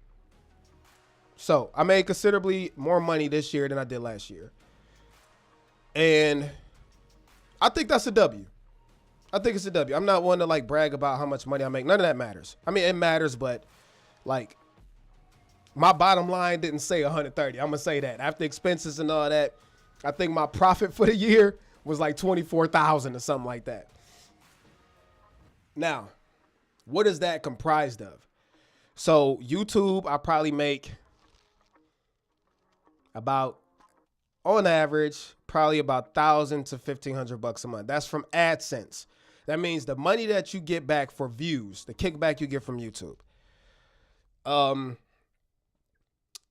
So I made considerably more money this year than I did last year. And I think that's a W. I think it's a W. I'm not one to like brag about how much money I make. None of that matters. I mean, it matters, but like my bottom line didn't say 130. I'm going to say that. After expenses and all that, I think my profit for the year was like 24,000 or something like that. Now, what is that comprised of? So YouTube, I probably make about, on average, probably about $1,000 to $1,500 a month. That's from AdSense. That means the money that you get back for views, the kickback you get from YouTube.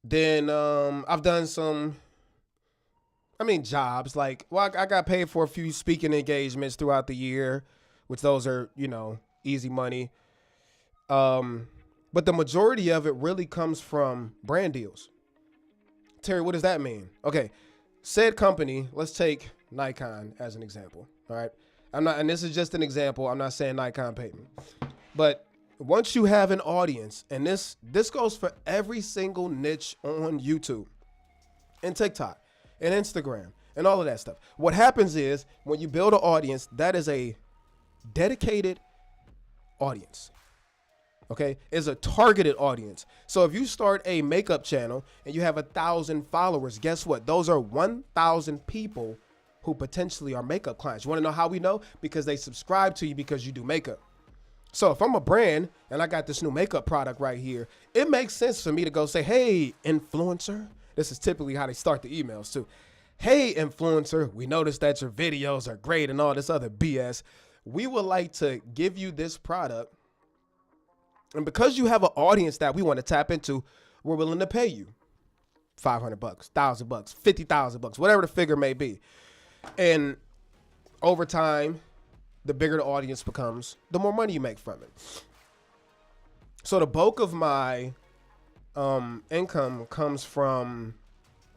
Then I've done some, jobs. Like, well, I got paid for a few speaking engagements throughout the year, which those are, easy money. But the majority of it really comes from brand deals. Terry, what does that mean? Okay, said company, let's take Nikon as an example. All right. And this is just an example. I'm not saying Nikon paid me. But once you have an audience, and this goes for every single niche on YouTube and TikTok and Instagram and all of that stuff. What happens is when you build an audience, that is a dedicated audience. Okay, is a targeted audience. So if you start a makeup channel and you have 1,000 followers, guess what? Those are 1,000 people who potentially are makeup clients. You want to know how we know? Because they subscribe to you because you do makeup. So if I'm a brand and I got this new makeup product right here, it makes sense for me to go say, hey, influencer. This is typically how they start the emails too. Hey, influencer, we noticed that your videos are great and all this other BS. We would like to give you this product. And because you have an audience that we want to tap into, we're willing to pay you $500, $1,000, $50,000, whatever the figure may be. And over time, the bigger the audience becomes, the more money you make from it. So the bulk of my income comes from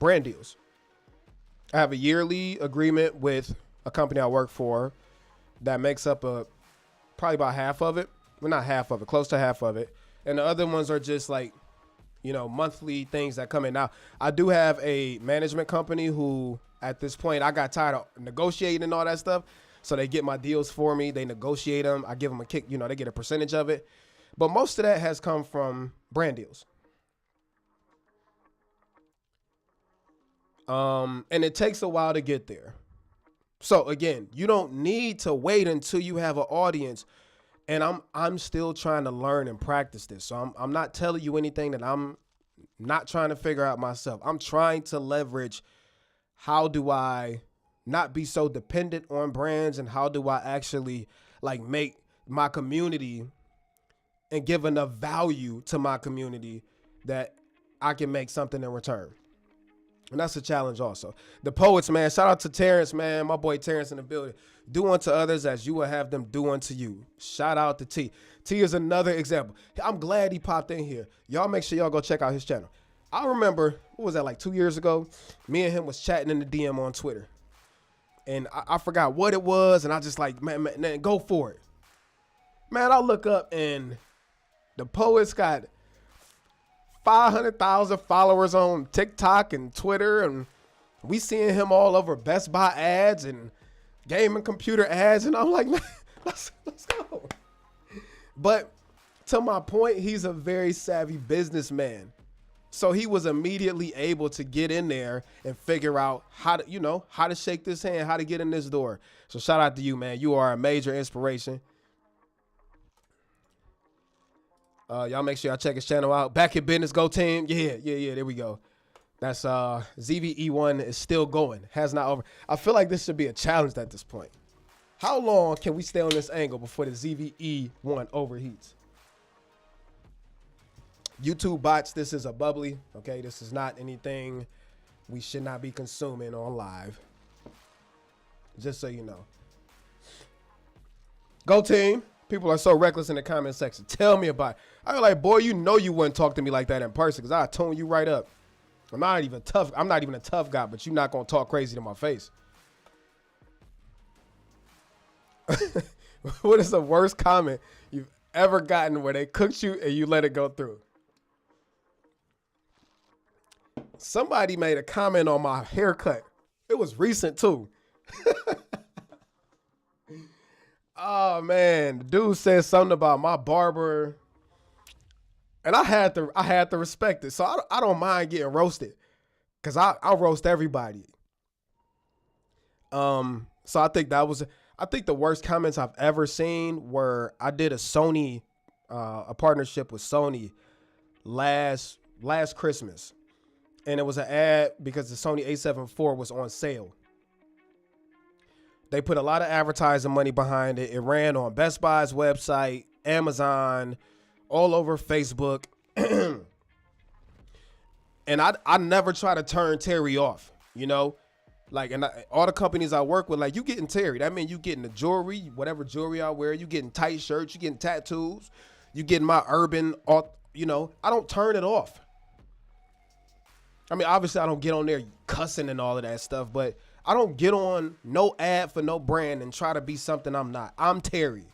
brand deals. I have a yearly agreement with a company I work for that makes up probably about half of it. Well, not half of it, close to half of it. And the other ones are just like, monthly things that come in. Now, I do have a management company who, at this point, I got tired of negotiating and all that stuff. So they get my deals for me. They negotiate them. I give them a kick. They get a percentage of it. But most of that has come from brand deals. And it takes a while to get there. So again, you don't need to wait until you have an audience. And I'm still trying to learn and practice this. So I'm not telling you anything that I'm not trying to figure out myself. I'm trying to leverage, how do I not be so dependent on brands, and how do I actually like make my community and give enough value to my community that I can make something in return. And that's a challenge also. The poets, man, shout out to Terrence, man. My boy Terrence in the building. Do unto others as you will have them do unto you. Shout out to T. T is another example. I'm glad he popped in here. Y'all make sure y'all go check out his channel. I remember, what was that, like 2 years ago? Me and him was chatting in the DM on Twitter. And I forgot what it was. And I just like, man, go for it. Man, I look up and the poet's got 500,000 followers on TikTok and Twitter, and we seeing him all over Best Buy ads and gaming computer ads, and I'm like, man, let's go. But to my point, he's a very savvy businessman, so he was immediately able to get in there and figure out how to shake this hand, how to get in this door. So shout out to you, man. You are a major inspiration. Y'all make sure y'all check his channel out. Back in business, go team. Yeah. There we go. That's ZVE1 is still going. Has not over. I feel like this should be a challenge at this point. How long can we stay on this angle before the ZVE1 overheats? YouTube bots, this is a bubbly. Okay, this is not anything we should not be consuming on live. Just so you know. Go team. People are so reckless in the comment section. Tell me about it. I was like, boy, you know you wouldn't talk to me like that in person because I tone you right up. I'm not even a tough guy, but you're not going to talk crazy to my face. What is the worst comment you've ever gotten where they cooked you and you let it go through? Somebody made a comment on my haircut. It was recent too. Oh man, the dude said something about my barber, and I had to respect it. So I don't mind getting roasted, cause I'll roast everybody. So I think the worst comments I've ever seen were I did a partnership with Sony last Christmas, and it was an ad because the Sony A7 IV was on sale. They put a lot of advertising money behind it. It ran on Best Buy's website, Amazon, all over Facebook. And I never try to turn Terry off, you know? Like, all the companies I work with, like, you getting Terry. That means you getting the jewelry, whatever jewelry I wear. You getting tight shirts. You getting tattoos. You getting my urban, you know? I don't turn it off. I mean, obviously, I don't get on there cussing and all of that stuff, but I don't get on no ad for no brand and try to be something I'm not. I'm Terry.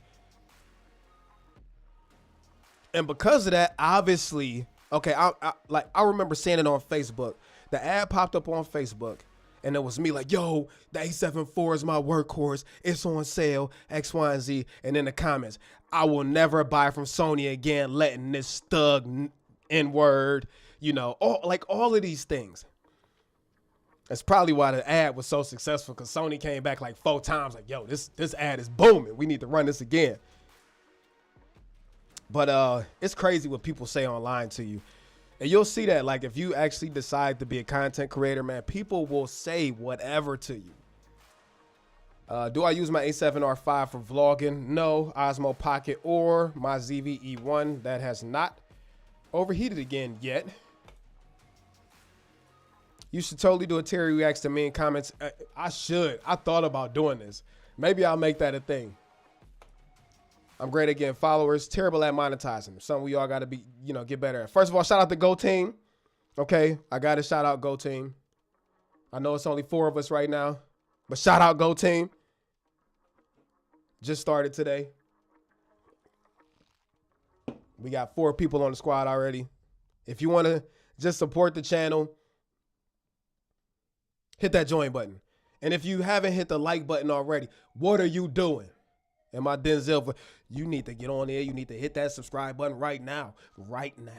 And because of that, obviously, okay, I remember seeing it on Facebook. The ad popped up on Facebook, and it was me like, yo, the A7 IV is my workhorse. It's on sale, X, Y, and Z. And in the comments, I will never buy from Sony again, letting this thug N-word, you know, all of these things. That's probably why the ad was so successful, because Sony came back like 4 times like, yo, this ad is booming. We need to run this again. But it's crazy what people say online to you. And you'll see that, like, if you actually decide to be a content creator, man, people will say whatever to you. Do I use my A7R5 for vlogging? No. Osmo Pocket or my ZVE1. That has not overheated again yet. You should totally do a Terry Reacts to Me in comments. I should. I thought about doing this. Maybe I'll make that a thing. I'm great at getting followers. Terrible at monetizing. Something we all got to be, you know, get better at. First of all, shout out to Go Team. Okay, I got to shout out Go Team. I know it's only 4 of us right now, but shout out Go Team. Just started today. We got 4 people on the squad already. If you want to just support the channel, hit that join button. And if you haven't hit the like button already, what are you doing? And my Denzel, you need to get on there. You need to hit that subscribe button right now. Right now.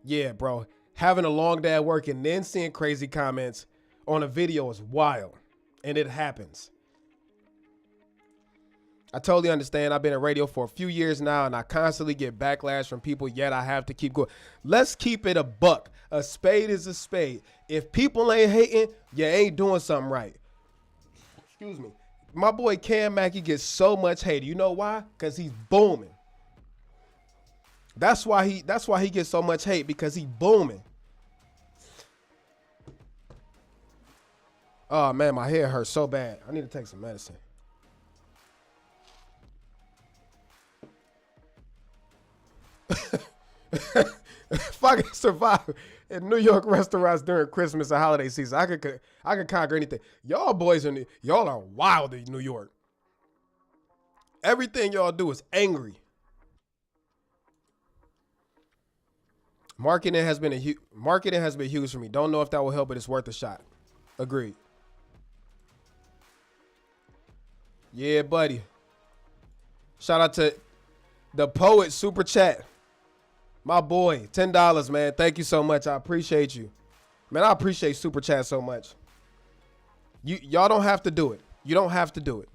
Yeah, bro. Having a long day at work and then seeing crazy comments on a video is wild. And it happens. I totally understand. I've been in radio for a few years now, and I constantly get backlash from people, yet I have to keep going. Let's keep it a buck. A spade is a spade. If people ain't hating, you ain't doing something right. Excuse me. My boy Cam Mackey gets so much hate. You know why? Because he's booming. That's why he gets so much hate, because he booming. Oh man, my hair hurts so bad. I need to take some medicine. If I could survive in New York restaurants during Christmas and holiday season, I could conquer anything. Y'all boys y'all are wild in New York. Everything y'all do is angry. Marketing has been huge for me. Don't know if that will help, but it's worth a shot. Agreed. Yeah, buddy. Shout out to the poet super chat. My boy, $10, man. Thank you so much. I appreciate you. Man, I appreciate super chat so much. Y'all don't have to do it. You don't have to do it.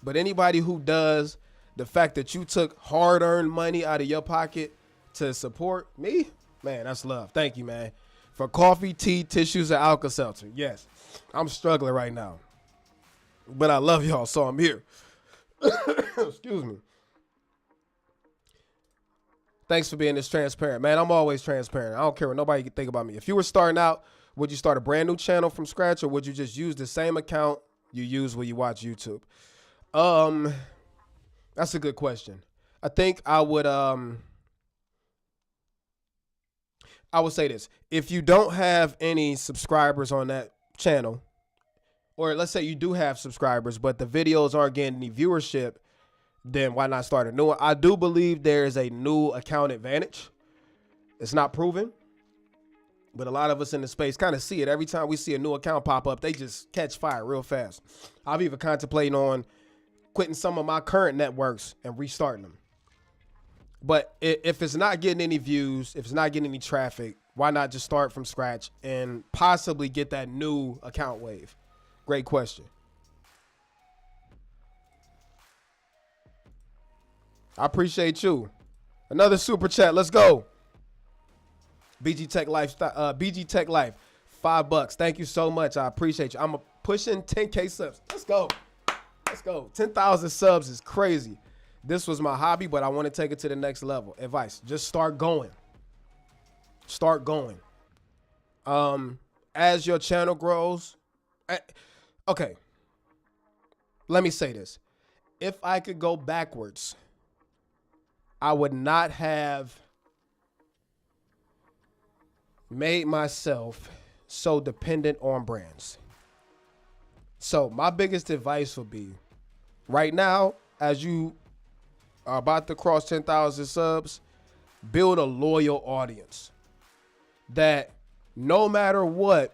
But anybody who does, the fact that you took hard-earned money out of your pocket to support me, man, that's love. Thank you, man. For coffee, tea, tissues, and Alka-Seltzer. Yes, I'm struggling right now. But I love y'all, so I'm here. Excuse me. Thanks for being this transparent. Man, I'm always transparent. I don't care what nobody can think about me. If you were starting out, would you start a brand new channel from scratch, or would you just use the same account you use when you watch YouTube? That's a good question. I think I would say this. If you don't have any subscribers on that channel, or let's say you do have subscribers, but the videos aren't getting any viewership, then why not start a new one? I do believe there is a new account advantage. It's not proven, but a lot of us in the space kind of see it. Every time we see a new account pop up, they just catch fire real fast. I've even contemplating on quitting some of my current networks and restarting them. But if it's not getting any views, if it's not getting any traffic, why not just start from scratch and possibly get that new account wave? Great question. I appreciate you. Another super chat. Let's go. BG Tech Life. BG Tech Life. $5. Thank you so much. I appreciate you. I'm pushing 10K subs. Let's go. Let's go. 10,000 subs is crazy. This was my hobby, but I want to take it to the next level. Advice: just start going. Start going. As your channel grows. Okay. Let me say this. If I could go backwards, I would not have made myself so dependent on brands. So my biggest advice would be, right now, as you are about to cross 10,000 subs, build a loyal audience that no matter what,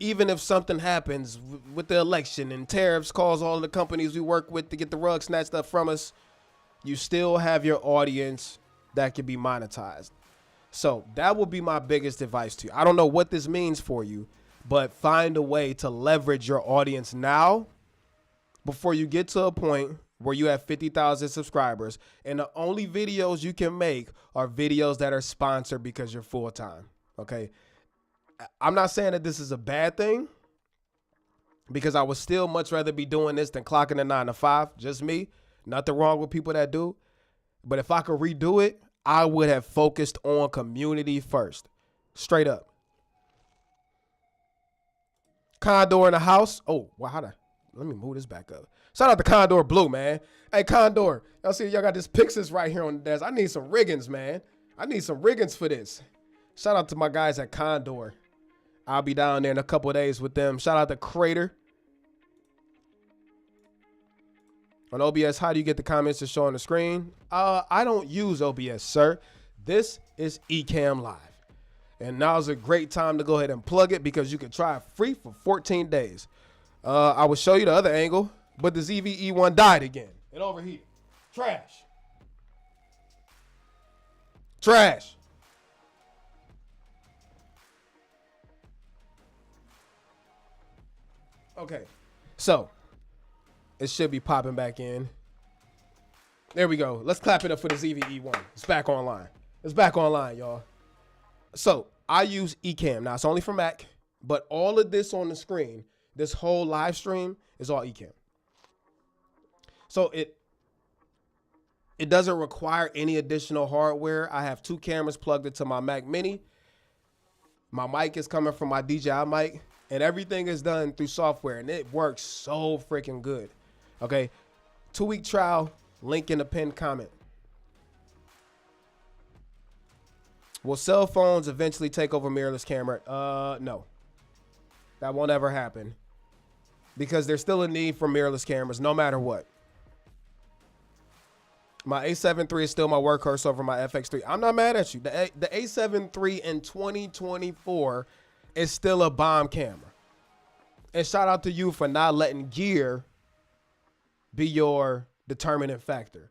even if something happens with the election and tariffs cause all the companies we work with to get the rug snatched up from us, you still have your audience that can be monetized. So that will be my biggest advice to you. I don't know what this means for you, but find a way to leverage your audience now before you get to a point where you have 50,000 subscribers and the only videos you can make are videos that are sponsored because you're full-time. Okay. I'm not saying that this is a bad thing, because I would still much rather be doing this than clocking a 9 to 5. Just me. Nothing wrong with people that do. But if I could redo it, I would have focused on community first. Straight up. Condor in the house. Oh, wow. Let me move this back up. Shout out to Condor Blue, man. Hey, Condor. Y'all see y'all got this Pixis right here on the desk. I need some riggings, man. I need some riggings for this. Shout out to my guys at Condor. I'll be down there in a couple of days with them. Shout out to Crater. On OBS, how do you get the comments to show on the screen? I don't use OBS, sir. This is ECAMM Live. And now's a great time to go ahead and plug it, because you can try it free for 14 days. I will show you the other angle, but the ZVE1 died again. It overheated. Trash. Trash. Okay, so it should be popping back in. There we go. Let's clap it up for the ZVE1. It's back online. It's back online, y'all. So I use ECAMM. Now, it's only for Mac, but all of this on the screen, this whole live stream, is all ECAMM. So It doesn't require any additional hardware. I have 2 cameras plugged into my Mac Mini. My mic is coming from my DJI mic, and everything is done through software, and it works so freaking good. Okay, 2-week trial, link in the pinned comment. Will cell phones eventually take over mirrorless camera? No. That won't ever happen. Because there's still a need for mirrorless cameras no matter what. My A7 III is still my workhorse over my FX3. I'm not mad at you. The A7 III in 2024 is still a bomb camera. And shout out to you for not letting gear be your determinant factor.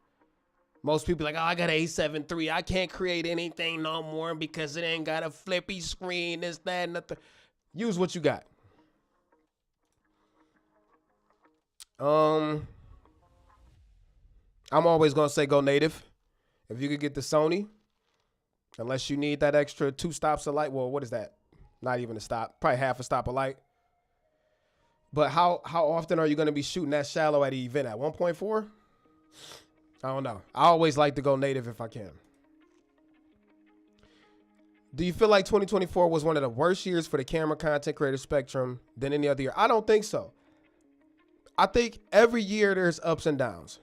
Most people like, oh, I got an A7 III. I can't create anything no more because it ain't got a flippy screen, this, that, nothing. Use what you got. I'm always going to say go native. If you could get the Sony, unless you need that extra 2 stops of light. Well, what is that? Not even a stop. Probably half a stop of light. But how often are you going to be shooting that shallow at an event? At 1.4? I don't know. I always like to go native if I can. Do you feel like 2024 was one of the worst years for the camera content creator spectrum than any other year? I don't think so. I think every year there's ups and downs.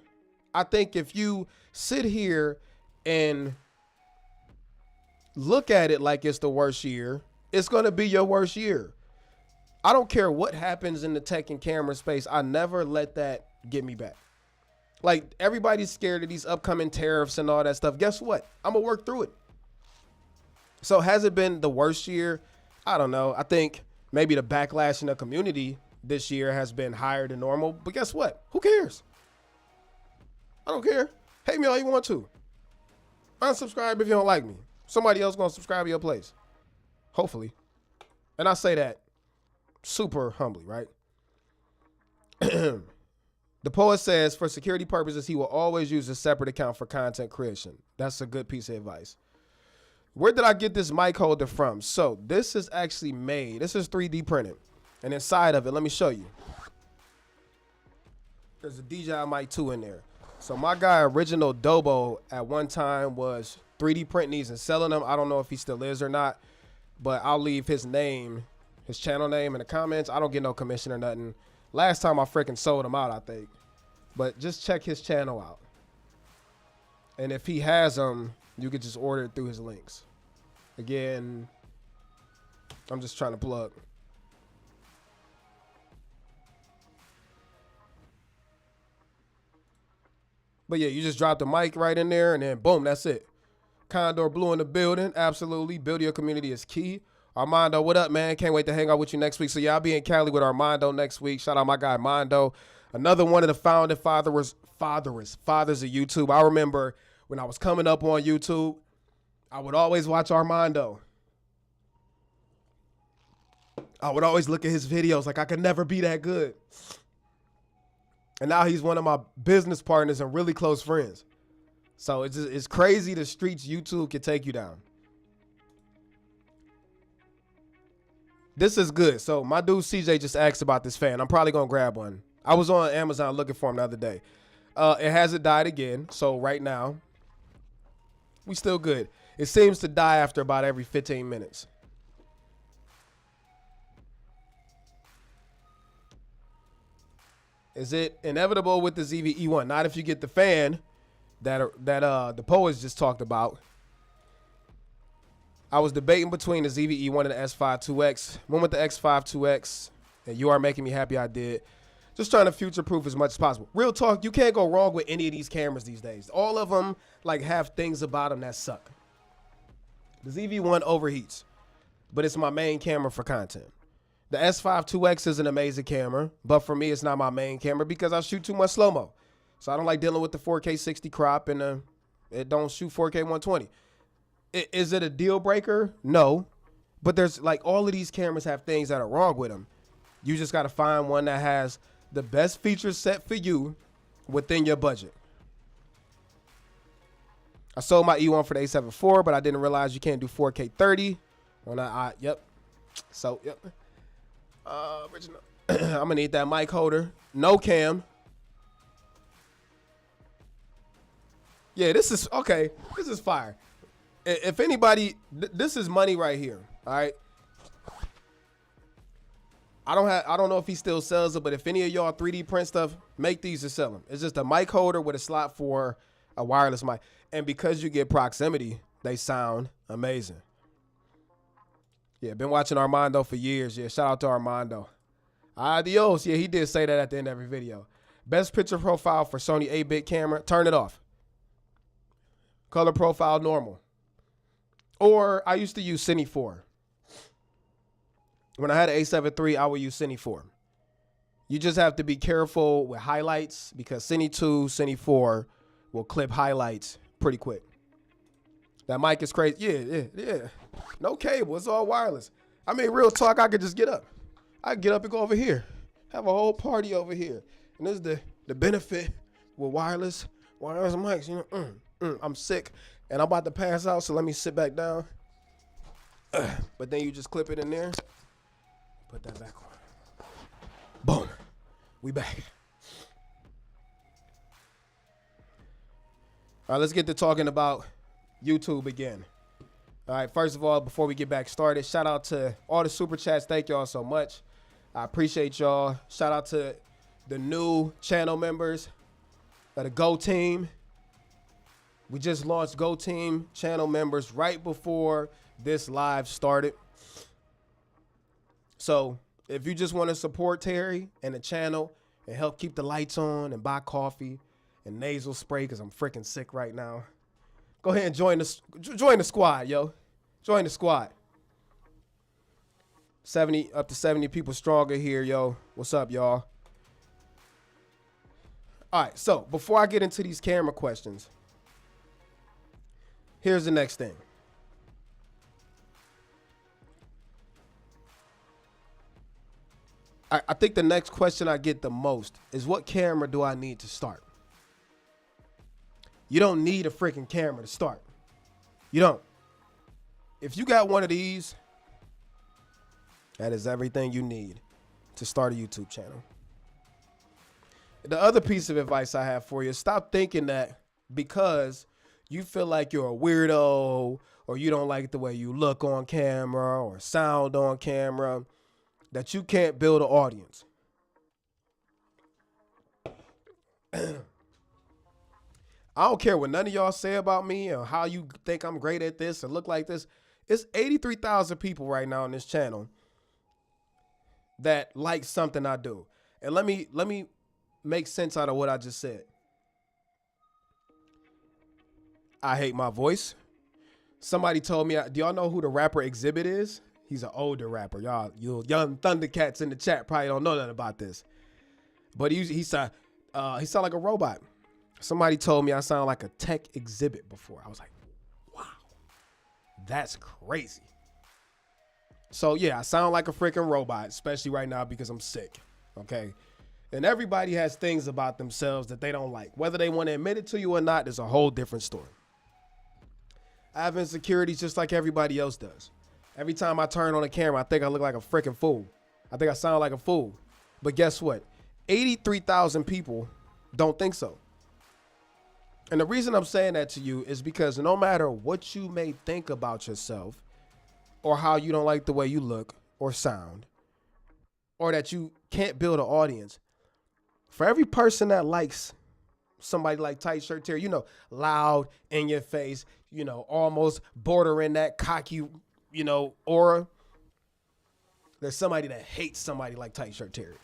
I think if you sit here and look at it like it's the worst year, it's going to be your worst year. I don't care what happens in the tech and camera space. I never let that get me back. Like, everybody's scared of these upcoming tariffs and all that stuff. Guess what? I'm going to work through it. So has it been the worst year? I don't know. I think maybe the backlash in the community this year has been higher than normal. But guess what? Who cares? I don't care. Hate me all you want to. Unsubscribe if you don't like me. Somebody else going to subscribe to your place. Hopefully. And I say that super humbly, right? The poet says, for security purposes, he will always use a separate account for content creation. That's a good piece of advice. Where did I get this mic holder from? So this is actually made. This is 3D printed. And inside of it, let me show you. There's a DJI Mic 2 in there. So my guy, Original Dobo, at one time was 3D printing these and selling them. I don't know if he still is or not, but I'll leave his name, his channel name in the comments. I don't get no commission or nothing. Last time I freaking sold them out, I think. But just check his channel out. And if he has them, you could just order it through his links. Again, I'm just trying to plug. But yeah, you just drop the mic right in there and then boom, that's it. Condor Blue in the building. Absolutely. Building your community is key. Armando, what up, man? Can't wait to hang out with you next week. So yeah, I'll be in Cali with Armando next week. Shout out my guy Mondo. Another one of the founding fathers of YouTube. I remember when I was coming up on YouTube, I would always watch Armando. I would always look at his videos like I could never be that good. And now he's one of my business partners and really close friends. So it's crazy the streets YouTube can take you down. This is good. So my dude CJ just asked about this fan. I'm probably going to grab one. I was on Amazon looking for him the other day. It hasn't died again. So right now, we still good. It seems to die after about every 15 minutes. Is it inevitable with the ZV-E1? Not if you get the fan that the poets just talked about. I was debating between the ZV-E1 and the S5 2X. Went with the X5 2X, and you are making me happy I did. Just trying to future-proof as much as possible. Real talk, you can't go wrong with any of these cameras these days. All of them like have things about them that suck. The ZV-1 overheats, but it's my main camera for content. The S5 2X is an amazing camera, but for me, it's not my main camera because I shoot too much slow-mo. So I don't like dealing with the 4K 60 crop, and it don't shoot 4K 120. Is it a deal breaker? No. But there's like all of these cameras have things that are wrong with them. You just got to find one that has the best feature set for you within your budget. I sold my E1 for the A7 IV, but I didn't realize you can't do 4K 30. Yep. So, yep. Original. I'm going to need that mic holder. No cam. Yeah, this is okay. This is fire. If anybody, this is money right here. All right. I don't know if he still sells it, but if any of y'all 3D print stuff, make these to sell them. It's just a mic holder with a slot for a wireless mic. And because you get proximity, they sound amazing. Yeah, been watching Armando for years. Yeah, shout out to Armando. Adios. Yeah, he did say that at the end of every video. Best picture profile for Sony 8-bit camera. Turn it off. Color profile normal. Or I used to use Cine 4. When I had an A7 III, I would use Cine 4. You just have to be careful with highlights because Cine 2, Cine 4 will clip highlights pretty quick. That mic is crazy. Yeah. No cable. It's all wireless. I mean, real talk, I could just get up. I could get up and go over here. Have a whole party over here. And this is the benefit with wireless mics. You know, I'm sick and I'm about to pass out, so let me sit back down. But then you just clip it in there. Put that back on. Boom. We back. All right, let's get to talking about YouTube again. All right, first of all, before we get back started, shout out to all the super chats. Thank y'all so much. I appreciate y'all. Shout out to the new channel members of the Go Team. We just launched Go Team channel members right before this live started. So if you just want to support Terry and the channel and help keep the lights on and buy coffee and nasal spray because I'm freaking sick right now, go ahead and join the squad, yo. Join the squad. 70 up to 70 people stronger here, yo. What's up, y'all? All right, so before I get into these camera questions, here's the next thing. I think the next question I get the most is, what camera do I need to start? You don't need a freaking camera to start. You don't. If you got one of these, that is everything you need to start a YouTube channel. The other piece of advice I have for you is stop thinking that because you feel like you're a weirdo or you don't like the way you look on camera or sound on camera, that you can't build an audience. I don't care what none of y'all say about me or how you think I'm great at this or look like this. It's 83,000 people right now on this channel that like something I do. And let me make sense out of what I just said. I hate my voice. Somebody told me, do y'all know who the rapper Exhibit is? He's an older rapper. Y'all, you young Thundercats in the chat probably don't know nothing about this. But he sound like a robot. Somebody told me I sound like a tech exhibit before. I was like, wow, that's crazy. So yeah, I sound like a freaking robot, especially right now because I'm sick. Okay. And everybody has things about themselves that they don't like. Whether they want to admit it to you or not is a whole different story. I have insecurities just like everybody else does. Every time I turn on the camera, I think I look like a freaking fool. I think I sound like a fool. But guess what? 83,000 people don't think so. And the reason I'm saying that to you is because no matter what you may think about yourself or how you don't like the way you look or sound or that you can't build an audience, for every person that likes somebody like Tight Shirt Terry, you know, loud, in your face, you know, almost bordering that cocky, you know, aura, there's somebody that hates somebody like Tight Shirt Terry.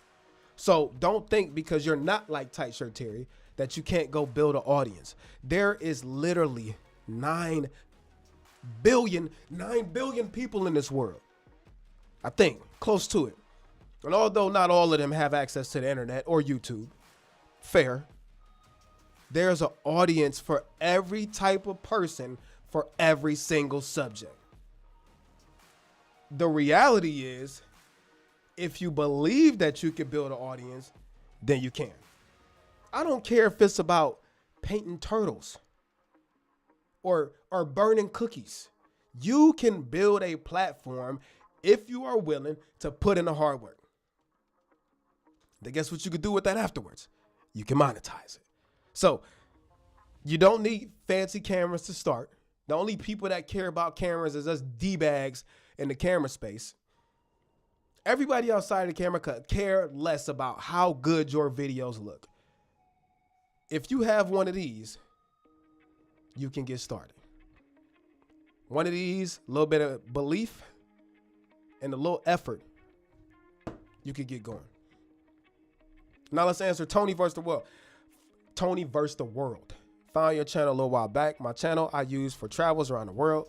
So don't think because you're not like Tight Shirt Terry that you can't go build an audience. There is literally 9 billion people in this world. I think close to it. And although not all of them have access to the internet or YouTube, fair, there's an audience for every type of person for every single subject. The reality is, if you believe that you can build an audience, then you can. I don't care if it's about painting turtles or burning cookies. You can build a platform if you are willing to put in the hard work. Then guess what you could do with that afterwards? You can monetize it. So you don't need fancy cameras to start. The only people that care about cameras is us D-bags in the camera space. Everybody outside of the camera could care less about how good your videos look. If you have one of these, you can get started. One of these, a little bit of belief and a little effort, you could get going. Now let's answer Tony versus the world. Tony versus the world. Found your channel a little while back. My channel I use for travels around the world.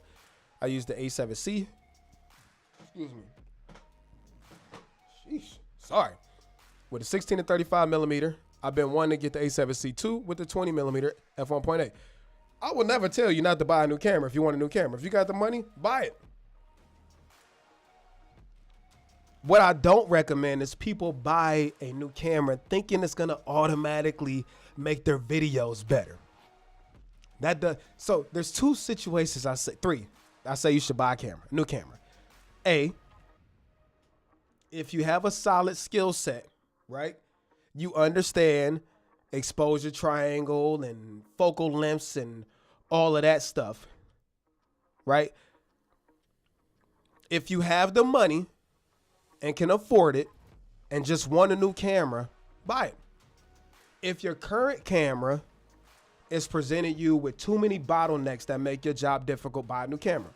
I use the A7C. Excuse me. Sheesh. Sorry. With a 16 and 35 millimeter. I've been wanting to get the A7C2 with the 20 millimeter f1.8. I will never tell you not to buy a new camera if you want a new camera. If you got the money, buy it. What I don't recommend is people buy a new camera thinking it's going to automatically make their videos better. So there's two situations, three. I say you should buy a new camera. A, if you have a solid skill set, right? You understand exposure triangle and focal lengths and all of that stuff, right? If you have the money and can afford it and just want a new camera, buy it. If your current camera is presenting you with too many bottlenecks that make your job difficult, buy a new camera.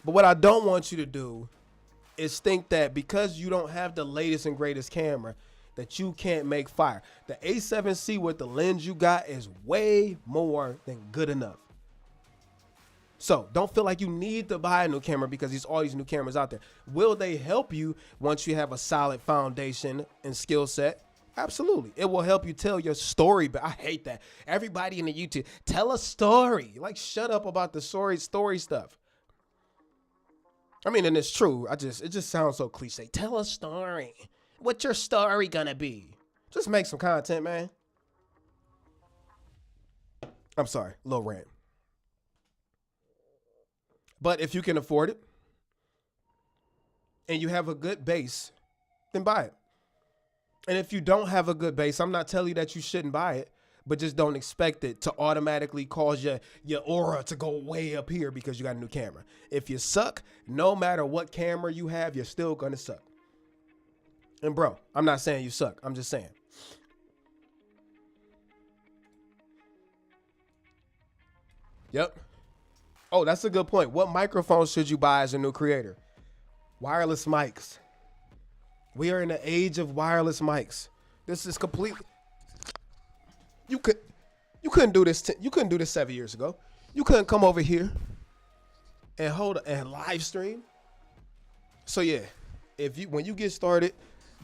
But what I don't want you to do is think that because you don't have the latest and greatest camera that you can't make fire. The A7C with the lens you got is way more than good enough. So don't feel like you need to buy a new camera because there's all these new cameras out there. Will they help you once you have a solid foundation and skill set? Absolutely. It will help you tell your story, but I hate that. Everybody in the YouTube, tell a story. Like, shut up about the story stuff. I mean, and it's true. It just sounds so cliche. Tell a story. What's your story gonna be? Just make some content, man. I'm sorry, little rant. But if you can afford it and you have a good base, then buy it. And if you don't have a good base, I'm not telling you that you shouldn't buy it, but just don't expect it to automatically cause your aura to go way up here because you got a new camera. If you suck, no matter what camera you have, you're still gonna suck. And bro, I'm not saying you suck. I'm just saying. Yep. Oh, that's a good point. What microphone should you buy as a new creator? Wireless mics. We are in the age of wireless mics. This is completely. You couldn't do this. You couldn't do this 7 years ago. You couldn't come over here and live stream. So yeah, when you get started,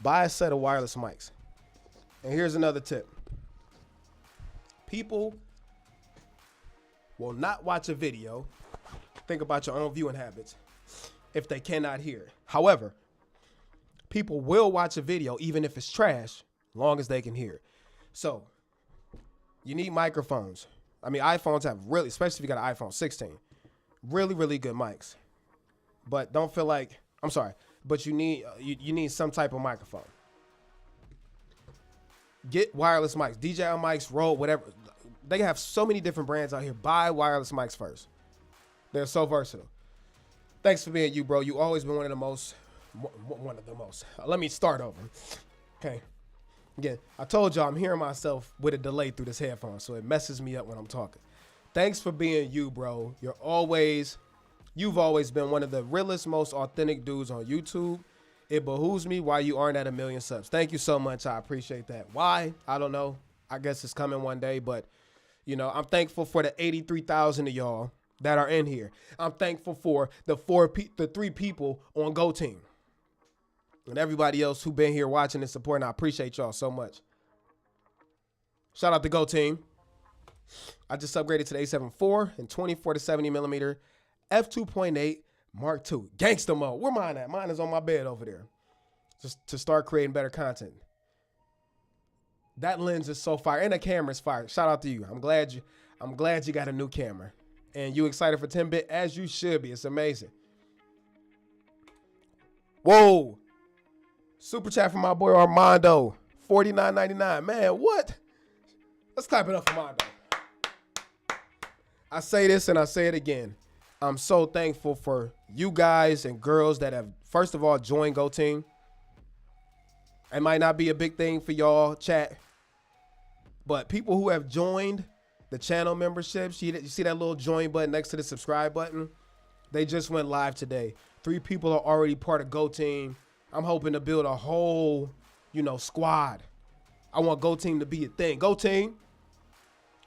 buy a set of wireless mics. And here's another tip. People will not watch a video, think about your own viewing habits, if they cannot hear. However, people will watch a video even if it's trash, long as they can hear. So you need microphones. I mean, iPhones have really, especially if you got an iPhone 16, really, really good mics. But don't feel like, I'm sorry, but you need some type of microphone. Get wireless mics, DJI mics, Rode, whatever. They have so many different brands out here. Buy wireless mics first. They're so versatile. Thanks for being you, bro. You always been one of the most. Let me start over. Okay. Again, I told y'all I'm hearing myself with a delay through this headphone, so it messes me up when I'm talking. Thanks for being you, bro. You've always been one of the realest, most authentic dudes on YouTube. It behooves me why you aren't at 1 million subs. Thank you so much. I appreciate that. Why? I don't know. I guess it's coming one day, but you know, I'm thankful for the 83,000 of y'all that are in here. I'm thankful for the 3 people on Go Team. And everybody else who been here watching and supporting. I appreciate y'all so much. Shout out to Go Team. I just upgraded to the A7 IV and 24 to 70 millimeter f2.8 Mark II. Gangsta mode. Where mine at? Mine is on my bed over there. Just to start creating better content. That lens is so fire, and the camera's fire. Shout out to you. I'm glad you got a new camera, and you excited for 10-bit as you should be. It's amazing. Whoa, super chat from my boy Armando, $49.99. Man, what? Let's clap it up for Armando. I say this and I say it again. I'm so thankful for you guys and girls that have, first of all, joined Go Team. It might not be a big thing for y'all, chat, but people who have joined the channel memberships, you see that little join button next to the subscribe button? They just went live today. 3 people are already part of Go Team. I'm hoping to build a whole, squad. I want Go Team to be a thing. Go Team.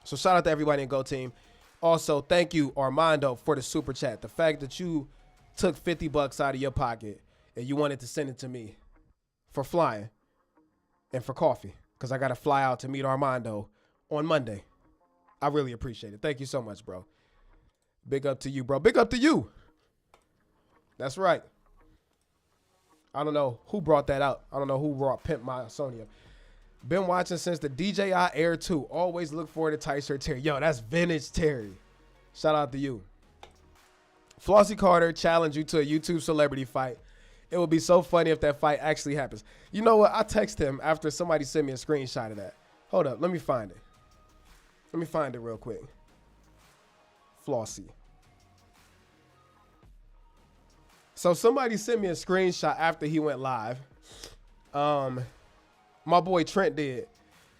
So shout out to everybody in Go Team. Also, thank you, Armando, for the super chat. The fact that you took 50 bucks out of your pocket and you wanted to send it to me for flying and for coffee, because I got to fly out to meet Armando on Monday. I really appreciate it. Thank you so much, bro. Big up to you, bro. Big up to you. That's right. I don't know who brought that out. I don't know who brought Pimp My Sony up. Been watching since the DJI Air 2. Always look forward to tight shirt Terry. Yo, that's vintage Terry. Shout out to you. Flossie Carter challenged you to a YouTube celebrity fight. It would be so funny if that fight actually happens. You know what? I text him after somebody sent me a screenshot of that. Hold up. Let me find it. Let me find it real quick. Flossie. So somebody sent me a screenshot after he went live. My boy Trent did.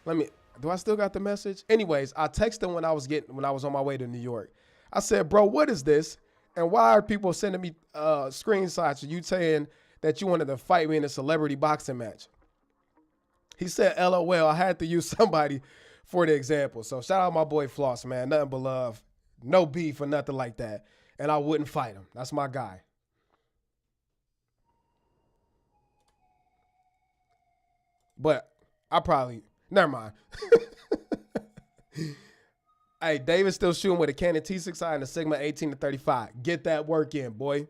Do I still got the message? Anyways, I texted him when I was on my way to New York. I said, bro, what is this? And why are people sending me screenshots of you saying that you wanted to fight me in a celebrity boxing match? He said, LOL, I had to use somebody for the example. So shout out my boy Floss, man. Nothing but love. No beef or nothing like that. And I wouldn't fight him. That's my guy. But I probably, never mind. Hey, David's still shooting with a Canon T6i and a Sigma 18-35. Get that work in, boy.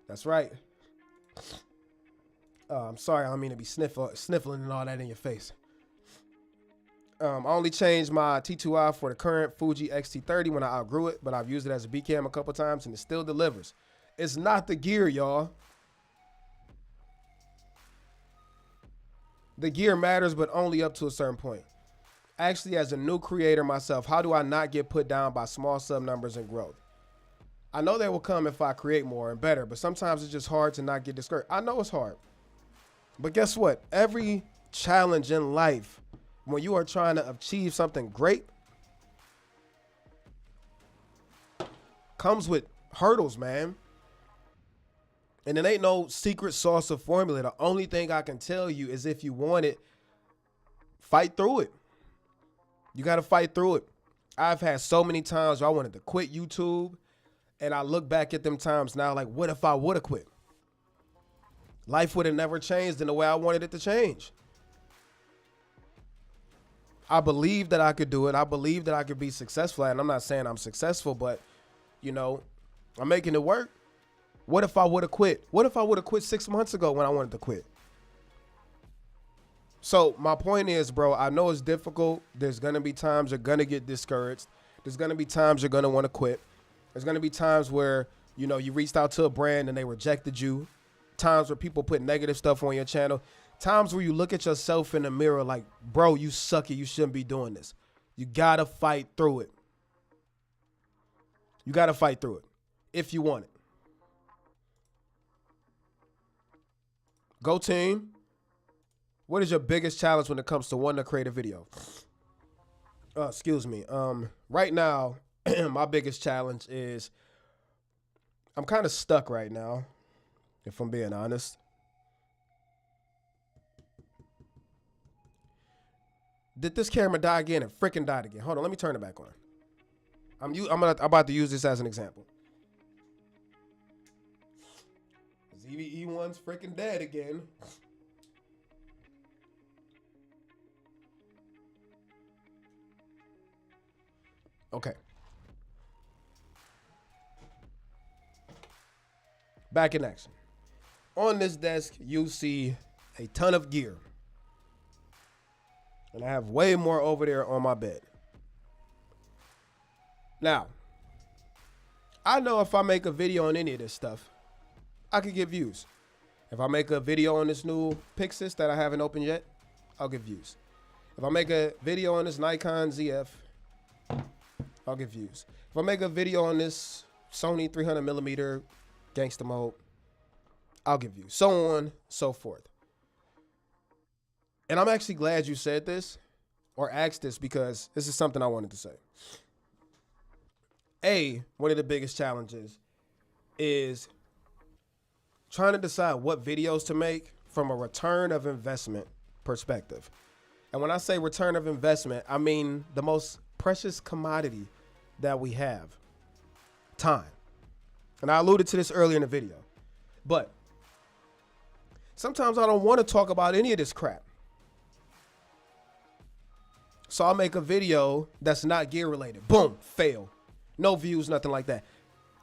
That's right. I'm sorry, I don't mean to be sniffling and all that in your face. I only changed my T2i for the current Fuji X-T30 when I outgrew it, but I've used it as a B-cam a couple times and it still delivers. It's not the gear, y'all. The gear matters, but only up to a certain point. Actually, as a new creator myself, how do I not get put down by small sub numbers and growth? I know they will come if I create more and better, but sometimes it's just hard to not get discouraged. I know it's hard. But guess what? Every challenge in life, when you are trying to achieve something great, comes with hurdles, man. And it ain't no secret sauce or formula. The only thing I can tell you is if you want it, fight through it. You got to fight through it. I've had so many times where I wanted to quit YouTube, and I look back at them times now like, what if I would have quit? Life would have never changed in the way I wanted it to change. I believe that I could do it. I believe that I could be successful. And I'm not saying I'm successful, but, I'm making it work. What if I would have quit? What if I would have quit 6 months ago when I wanted to quit? So my point is, bro, I know it's difficult. There's going to be times you're going to get discouraged. There's going to be times you're going to want to quit. There's going to be times where, you reached out to a brand and they rejected you. Times where people put negative stuff on your channel. Times where you look at yourself in the mirror like, bro, you suck it. You shouldn't be doing this. You got to fight through it. You got to fight through it if you want it. Go Team. What is your biggest challenge when it comes to wanting to create a video? Excuse me. Right now, my biggest challenge is I'm kind of stuck right now, if I'm being honest. Did this camera die again? It freaking died again. Hold on, let me turn it back on. I'm about to use this as an example. ZV-E1's freaking dead again. Okay. Back in action. On this desk, you see a ton of gear. And I have way more over there on my bed. Now, I know if I make a video on any of this stuff, I could get views. If I make a video on this new Pixis that I haven't opened yet, I'll get views. If I make a video on this Nikon ZF, I'll get views. If I make a video on this Sony 300mm gangster mode, I'll get views. So on, so forth. And I'm actually glad you said this or asked this because this is something I wanted to say. One of the biggest challenges is trying to decide what videos to make from a return of investment perspective. And when I say return of investment, I mean the most precious commodity that we have, time. And I alluded to this earlier in the video, but sometimes I don't want to talk about any of this crap. So I'll make a video that's not gear related. Boom, fail. No views, nothing like that.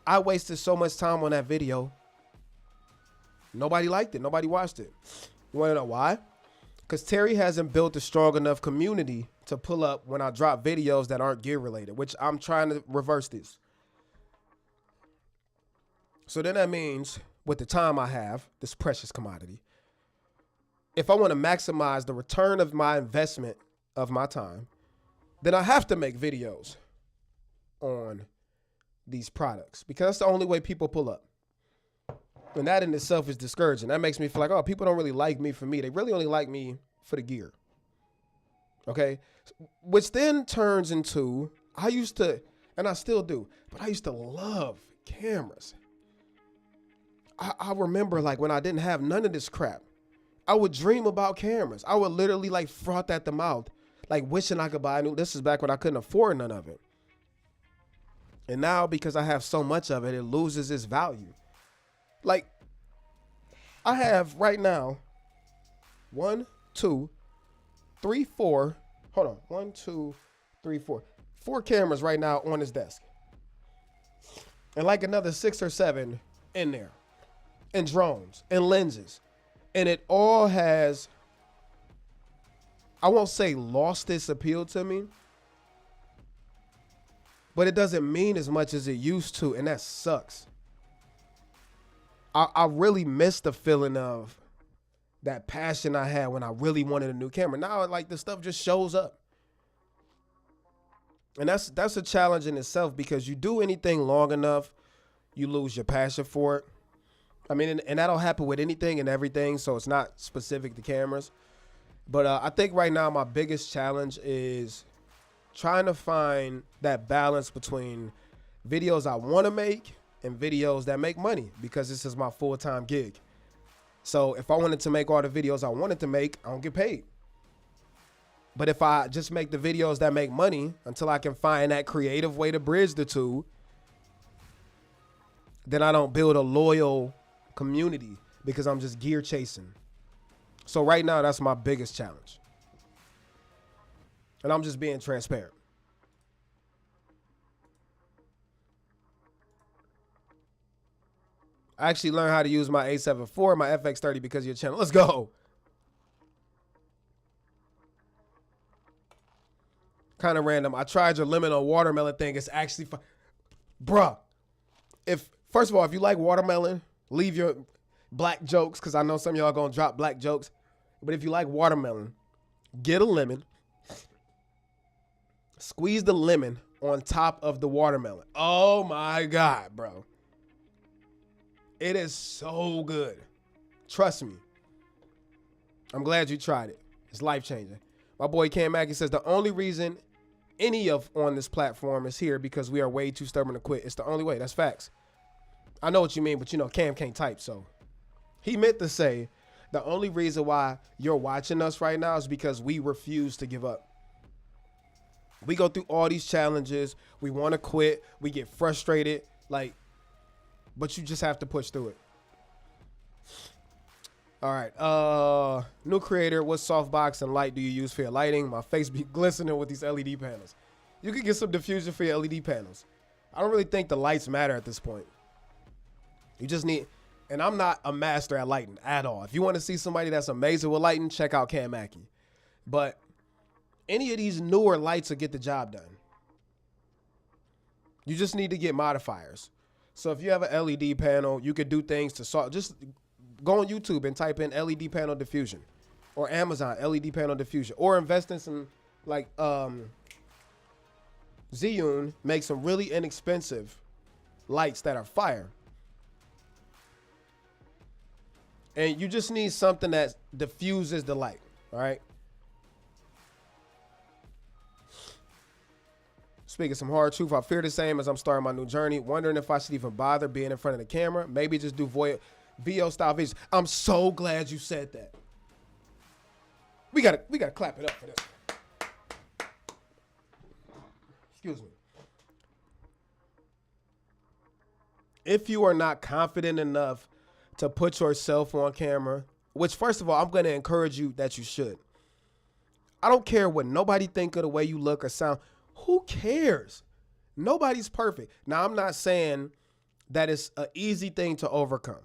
I wasted so much time on that video. Nobody liked it. Nobody watched it. You want to know why? Because Terry hasn't built a strong enough community to pull up when I drop videos that aren't gear related, which I'm trying to reverse this. So then that means with the time I have, this precious commodity, if I want to maximize the return of my investment of my time, then I have to make videos on these products because that's the only way people pull up. And that in itself is discouraging. That makes me feel like, oh, people don't really like me for me. They really only like me for the gear. Okay? Which then turns into, I used to, and I still do, but I used to love cameras. I remember like when I didn't have none of this crap, I would dream about cameras. I would literally like froth at the mouth, like wishing I could buy a new. This is back when I couldn't afford none of it. And now because I have so much of it, it loses its value. Like I have right now 1, 2, 3, 4. Hold on. 1, 2, 3, 4. 4 cameras right now on this desk. And like another 6 or 7 in there. And drones and lenses. And it all has, I won't say lost its appeal to me, but it doesn't mean as much as it used to, and that sucks. I really miss the feeling of that passion I had when I really wanted a new camera. Now, like, the stuff just shows up. And that's a challenge in itself because you do anything long enough, you lose your passion for it. I mean, and that'll happen with anything and everything, so it's not specific to cameras. But I think right now my biggest challenge is trying to find that balance between videos I want to make and videos that make money because this is my full-time gig. So if I wanted to make all the videos I wanted to make, I don't get paid. But if I just make the videos that make money until I can find that creative way to bridge the two, then I don't build a loyal community because I'm just gear chasing. So right now, that's my biggest challenge. And I'm just being transparent. I actually learned how to use my A7 IV, my FX30 because of your channel. Let's go. Kind of random. I tried your lemon on watermelon thing. It's actually fun. Bruh. First of all, if you like watermelon, leave your black jokes because I know some of y'all going to drop black jokes. But if you like watermelon, get a lemon. Squeeze the lemon on top of the watermelon. Oh my God, bro. It is so good. Trust me. I'm glad you tried it. It's life-changing. My boy Cam Mackey says the only reason any of on this platform is here because we are way too stubborn to quit. It's the only way. That's facts. I know what you mean, but you know Cam can't type, so. He meant to say the only reason why you're watching us right now is because we refuse to give up. We go through all these challenges. We want to quit. We get frustrated. But you just have to push through it. All right. New creator, what softbox and light do you use for your lighting? My face be glistening with these LED panels. You could get some diffusion for your LED panels. I don't really think the lights matter at this point. You just need, and I'm not a master at lighting at all. If you want to see somebody that's amazing with lighting, check out Cam Mackey. But any of these newer lights will get the job done. You just need to get modifiers. So if you have an LED panel, you could do things to solve. Just go on YouTube and type in LED panel diffusion, or Amazon LED panel diffusion, or invest in some Zhiyun makes some really inexpensive lights that are fire. And you just need something that diffuses the light, all right? Speaking some hard truth, I fear the same as I'm starting my new journey, wondering if I should even bother being in front of the camera. Maybe just do VO style videos. I'm so glad you said that. We gotta clap it up for this. Excuse me. If you are not confident enough to put yourself on camera, which first of all, I'm going to encourage you that you should. I don't care what nobody think of the way you look or sound. Who cares? Nobody's perfect. Now, I'm not saying that it's an easy thing to overcome.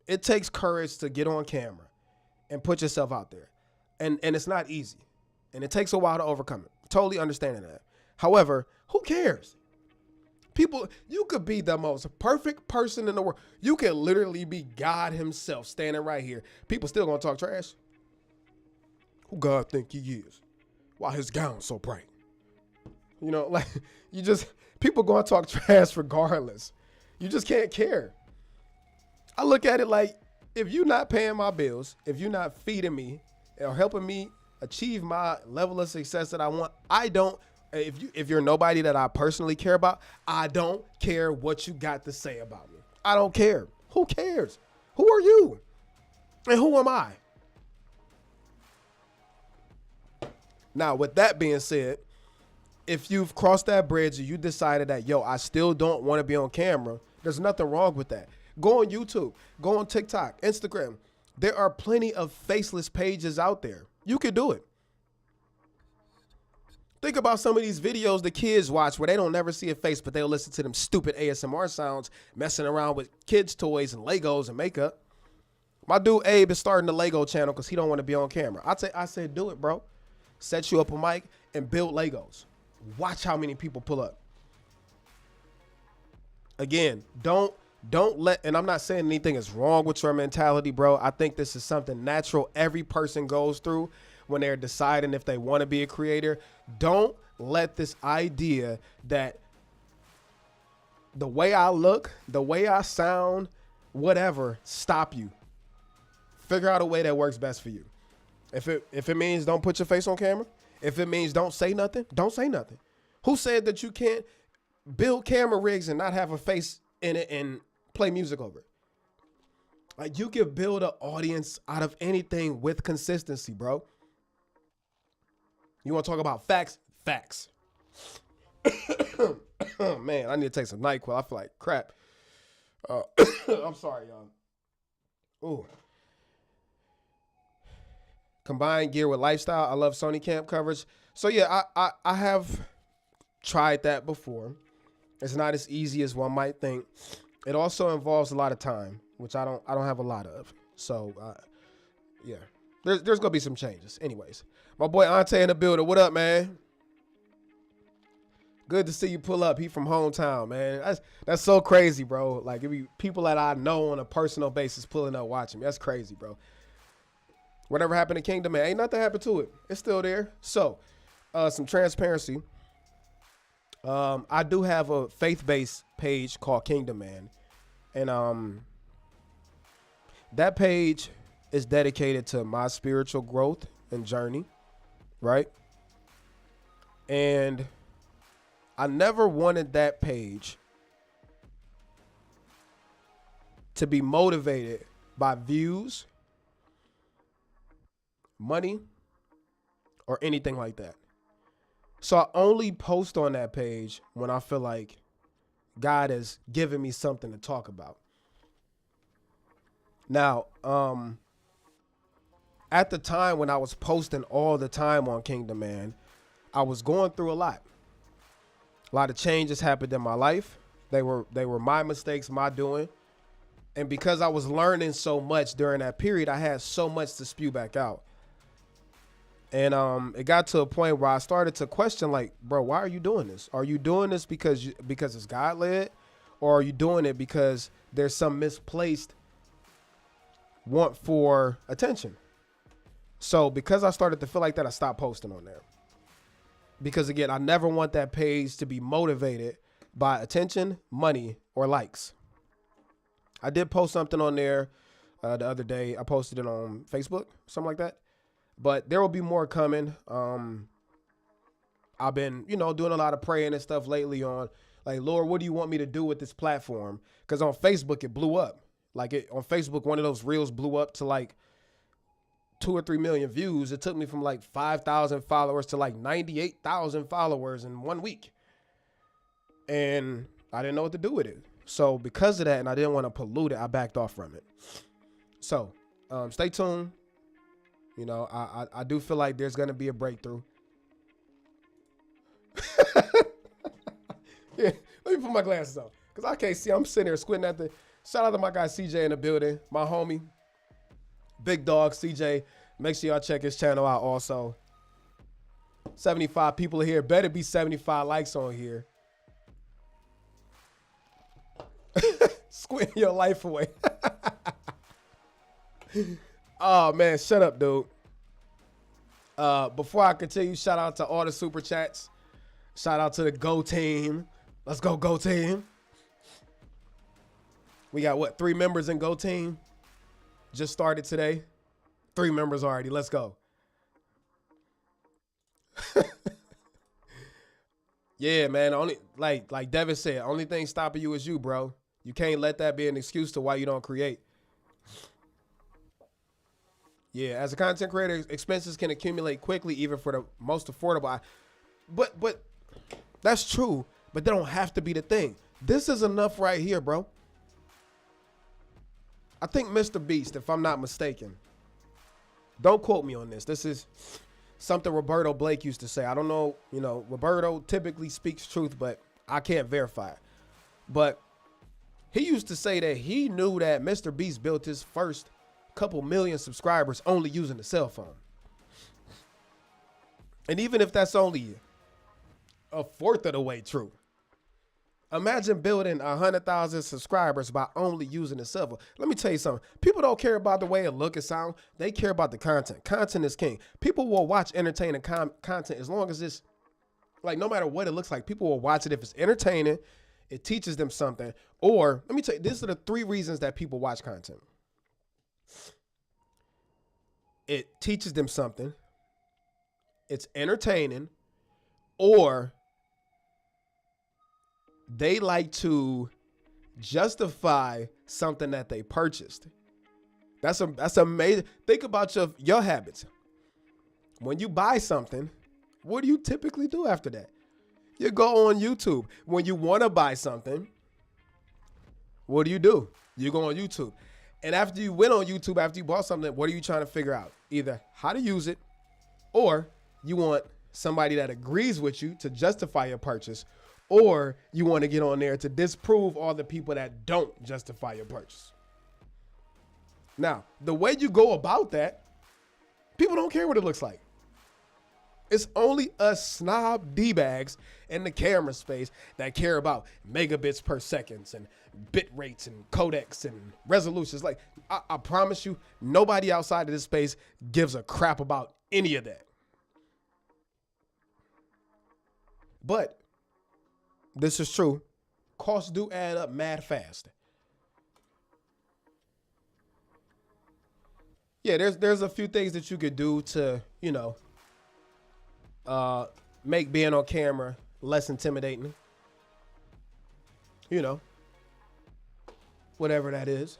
It takes courage to get on camera and put yourself out there. And it's not easy. And it takes a while to overcome it. Totally understanding that. However, who cares? People, you could be the most perfect person in the world. You can literally be God himself standing right here. People still gonna talk trash. Who God think he is? Why his gown so bright? You know, like people gonna talk trash regardless. You just can't care. I look at it like, if you're not paying my bills, if you're not feeding me or helping me achieve my level of success that I want, if you're nobody that I personally care about, I don't care what you got to say about me. I don't care. Who cares? Who are you? And who am I? Now, with that being said, if you've crossed that bridge and you decided that, yo, I still don't want to be on camera, there's nothing wrong with that. Go on YouTube, go on TikTok, Instagram. There are plenty of faceless pages out there. You could do it. Think about some of these videos the kids watch where they don't never see a face, but they'll listen to them stupid ASMR sounds, messing around with kids' toys and Legos and makeup. My dude Abe is starting the Lego channel because he don't want to be on camera. I said, do it, bro. Set you up a mic and build Legos. Watch how many people pull up. Again, don't let, and I'm not saying anything is wrong with your mentality, bro. I think this is something natural every person goes through when they're deciding if they want to be a creator. Don't let this idea that the way I look, the way I sound, whatever, stop you. Figure out a way that works best for you. If it means don't put your face on camera, if it means don't say nothing, don't say nothing. Who said that you can't build camera rigs and not have a face in it and play music over it? Like, you can build an audience out of anything with consistency, bro. You want to talk about facts? Facts. Man, I need to take some NyQuil. I feel like crap. I'm sorry, y'all. Ooh. Combined gear with lifestyle. I love Sony Camp coverage. So yeah, I have tried that before. It's not as easy as one might think. It also involves a lot of time, which I don't have a lot of. So yeah, there's gonna be some changes. Anyways, my boy Ante in the building. What up, man? Good to see you pull up. He from hometown, man. That's so crazy, bro. Like, it be people that I know on a personal basis pulling up watching me. That's crazy, bro. Whatever happened to Kingdom, man, ain't nothing happened to it. It's still there. So, some transparency. I do have a faith-based page called Kingdom Man. And that page is dedicated to my spiritual growth and journey, right? And I never wanted that page to be motivated by views, money, or anything like that. So I only post on that page when I feel like God has given me something to talk about. Now, at the time when I was posting all the time on Kingdom Man, I was going through a lot. A lot of changes happened in my life. They were my mistakes, my doing. And because I was learning so much during that period, I had so much to spew back out. And it got to a point where I started to question, like, bro, why are you doing this? Are you doing this because it's God led, or are you doing it because there's some misplaced want for attention? So because I started to feel like that, I stopped posting on there. Because again, I never want that page to be motivated by attention, money, or likes. I did post something on there the other day. I posted it on Facebook, something like that. But there will be more coming. I've been, doing a lot of praying and stuff lately on, like, Lord, what do you want me to do with this platform? Because on Facebook, it blew up. On Facebook, one of those reels blew up to like 2 or 3 million views. It took me from like 5,000 followers to like 98,000 followers in 1 week. And I didn't know what to do with it. So because of that, and I didn't want to pollute it, I backed off from it. So stay tuned. I do feel like there's going to be a breakthrough. Yeah, let me put my glasses on because I can't see. I'm sitting here squinting at the. Shout out to my guy CJ in the building, my homie, big dog CJ. Make sure y'all check his channel out also. 75 people here. Better be 75 likes on here. Squinting your life away. Oh man, shut up, dude. Before I continue, shout out to all the super chats. Shout out to the Go team. Let's go, Go team. We got 3 members in Go team? Just started today. 3 members already. Let's go. Yeah, man. Only like Devin said, only thing stopping you is you, bro. You can't let that be an excuse to why you don't create. Yeah, as a content creator, expenses can accumulate quickly, even for the most affordable. But that's true. But they don't have to be the thing. This is enough right here, bro. I think Mr. Beast, if I'm not mistaken, don't quote me on this. This is something Roberto Blake used to say. I don't know, Roberto typically speaks truth, but I can't verify it. But he used to say that he knew that Mr. Beast built his first couple million subscribers only using the cell phone. And even if that's only a fourth of the way true, imagine building 100,000 subscribers by only using the cell phone. Let me tell you something. People don't care about the way it look and sound. They care about the content. Content is king. People will watch entertaining content as long as it's like, no matter what it looks like, people will watch it if it's entertaining, it teaches them something. Or let me tell you, these are the 3 reasons that people watch content. It teaches them something, it's entertaining, or they like to justify something that they purchased. That's amazing. Think about your habits. When you buy something, what do you typically do after that? You go on YouTube. When you want to buy something, what do? You go on YouTube. And after you went on YouTube, after you bought something, what are you trying to figure out? Either how to use it, or you want somebody that agrees with you to justify your purchase, or you want to get on there to disprove all the people that don't justify your purchase. Now, the way you go about that, people don't care what it looks like. It's only us snob D-bags in the camera space that care about megabits per second and bit rates and codecs and resolutions. Like, I promise you, nobody outside of this space gives a crap about any of that. But this is true. Costs do add up mad fast. Yeah, there's a few things that you could do to, make being on camera less intimidating. Whatever that is.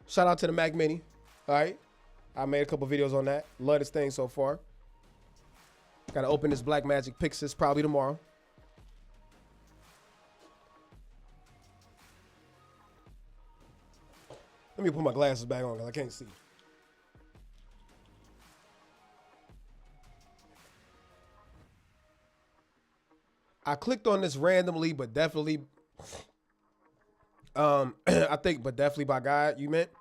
Shout out to the Mac Mini. All right. I made a couple videos on that. Love this thing so far. Got to open this Blackmagic Pixis probably tomorrow. Let me put my glasses back on because I can't see. I clicked on this randomly, but definitely, I think, but definitely by God, you meant.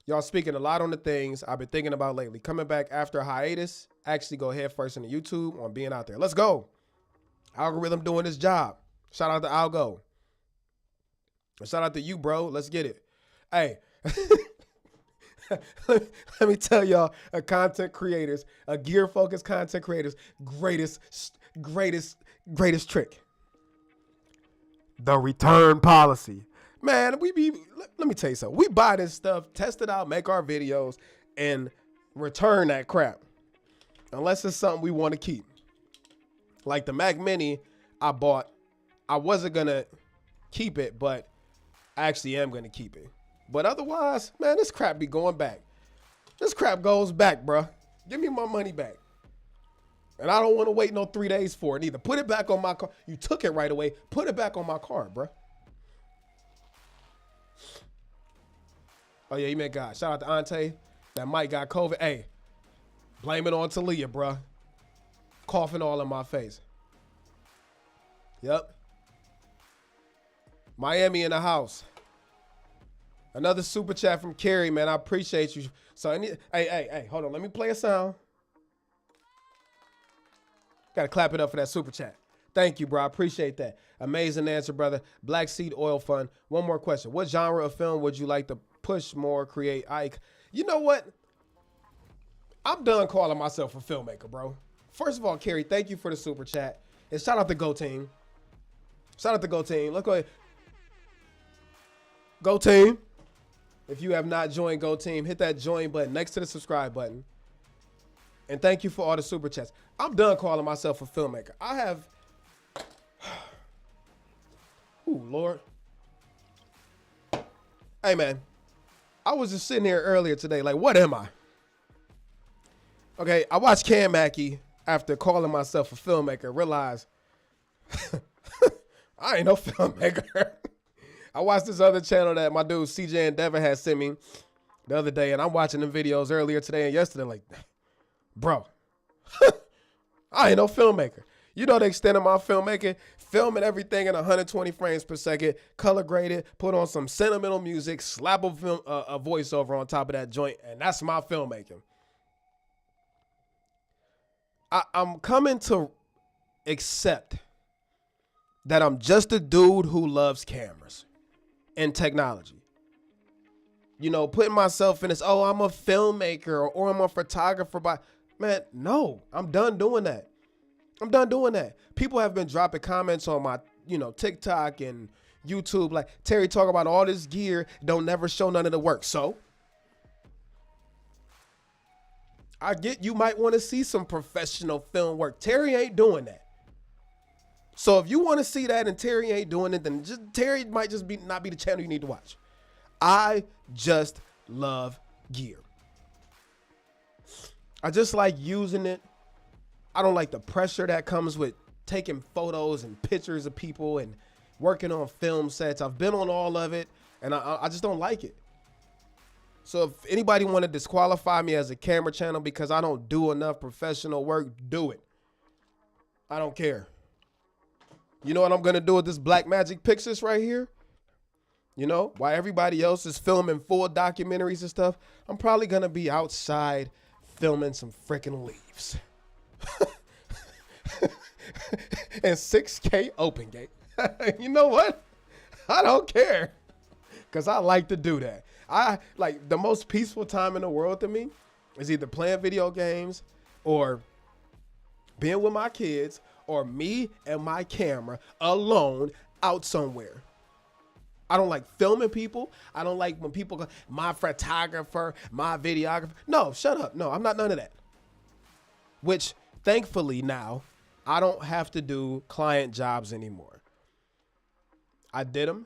Y'all speaking a lot on the things I've been thinking about lately. Coming back after a hiatus, actually go head first into YouTube on being out there. Let's go. Algorithm doing his job. Shout out to Algo. Shout out to you, bro. Let's get it. Hey. Let me tell y'all, a content creators, a gear focused content creators, greatest trick. The return policy. Man, let me tell you something. We buy this stuff, test it out, make our videos, and return that crap. Unless it's something we want to keep. Like the Mac Mini I bought, I wasn't going to keep it, but I actually am going to keep it. But otherwise, man, this crap be going back. This crap goes back, bruh. Give me my money back. And I don't want to wait no 3 days for it either. Put it back on my car. You took it right away. Put it back on my card, bruh. Oh, yeah, you meant God. Shout out to Ante. That Mike got COVID. Hey, blame it on Talia, bruh. Coughing all in my face. Yep. Miami in the house. Another super chat from Carrie, man. I appreciate you. So, hey, hold on. Let me play a sound. Got to clap it up for that super chat. Thank you, bro. I appreciate that. Amazing answer, brother. Black Seed Oil Fund. One more question. What genre of film would you like to push more, create? Ike? You know what? I'm done calling myself a filmmaker, bro. First of all, Carrie, thank you for the super chat. And shout out to Go Team. Shout out to Go Team. Let's go ahead. Go Team. If you have not joined Go Team, hit that join button next to the subscribe button. And thank you for all the super chats. I'm done calling myself a filmmaker. I have... Ooh, Lord. Hey, man. I was just sitting here earlier today like, what am I? Okay, I watched Cam Mackey after calling myself a filmmaker, realized I ain't no filmmaker. I watched this other channel that my dude CJ and Devin had sent me the other day, and I'm watching the videos earlier today and yesterday like, bro, I ain't no filmmaker. You know the extent of my filmmaking? Filming everything in 120 frames per second, color graded, put on some sentimental music, slap a voiceover on top of that joint, and that's my filmmaking. I'm coming to accept that I'm just a dude who loves cameras and technology. You know, putting myself in this, oh, I'm a filmmaker or I'm a photographer. Man, no, I'm done doing that. I'm done doing that. People have been dropping comments on my, TikTok and YouTube. Like, Terry talk about all this gear, don't never show none of the work. So I get you might want to see some professional film work. Terry ain't doing that. So if you want to see that and Terry ain't doing it, then Terry might just not be the channel you need to watch. I just love gear. I just like using it. I don't like the pressure that comes with taking photos and pictures of people and working on film sets. I've been on all of it, and I just don't like it. So if anybody want to disqualify me as a camera channel because I don't do enough professional work, do it. I don't care. You know what I'm going to do with this Black Magic Pictures right here? While everybody else is filming full documentaries and stuff, I'm probably going to be outside filming some freaking leaves. And 6K open gate. You know what? I don't care. Because I like to do that. I like the most peaceful time in the world to me is either playing video games or being with my kids or me and my camera alone out somewhere. I don't like filming people. I don't like when people go, my photographer, my videographer. No, shut up. No, I'm not none of that. Which, thankfully now, I don't have to do client jobs anymore. I did them.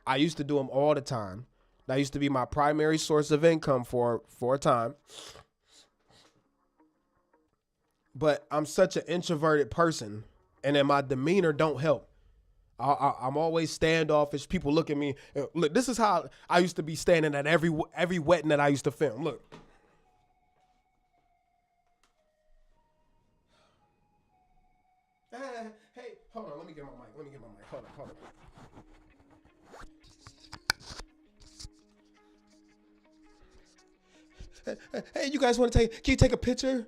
I used to do them all the time. That used to be my primary source of income for a time. But I'm such an introverted person, and then my demeanor don't help. I'm always standoffish. People look at me. Look, this is how I used to be standing at every wedding that I used to film. Look. Hey, hold on. Let me get my mic. Hold on. Hey, you guys want to can you take a picture?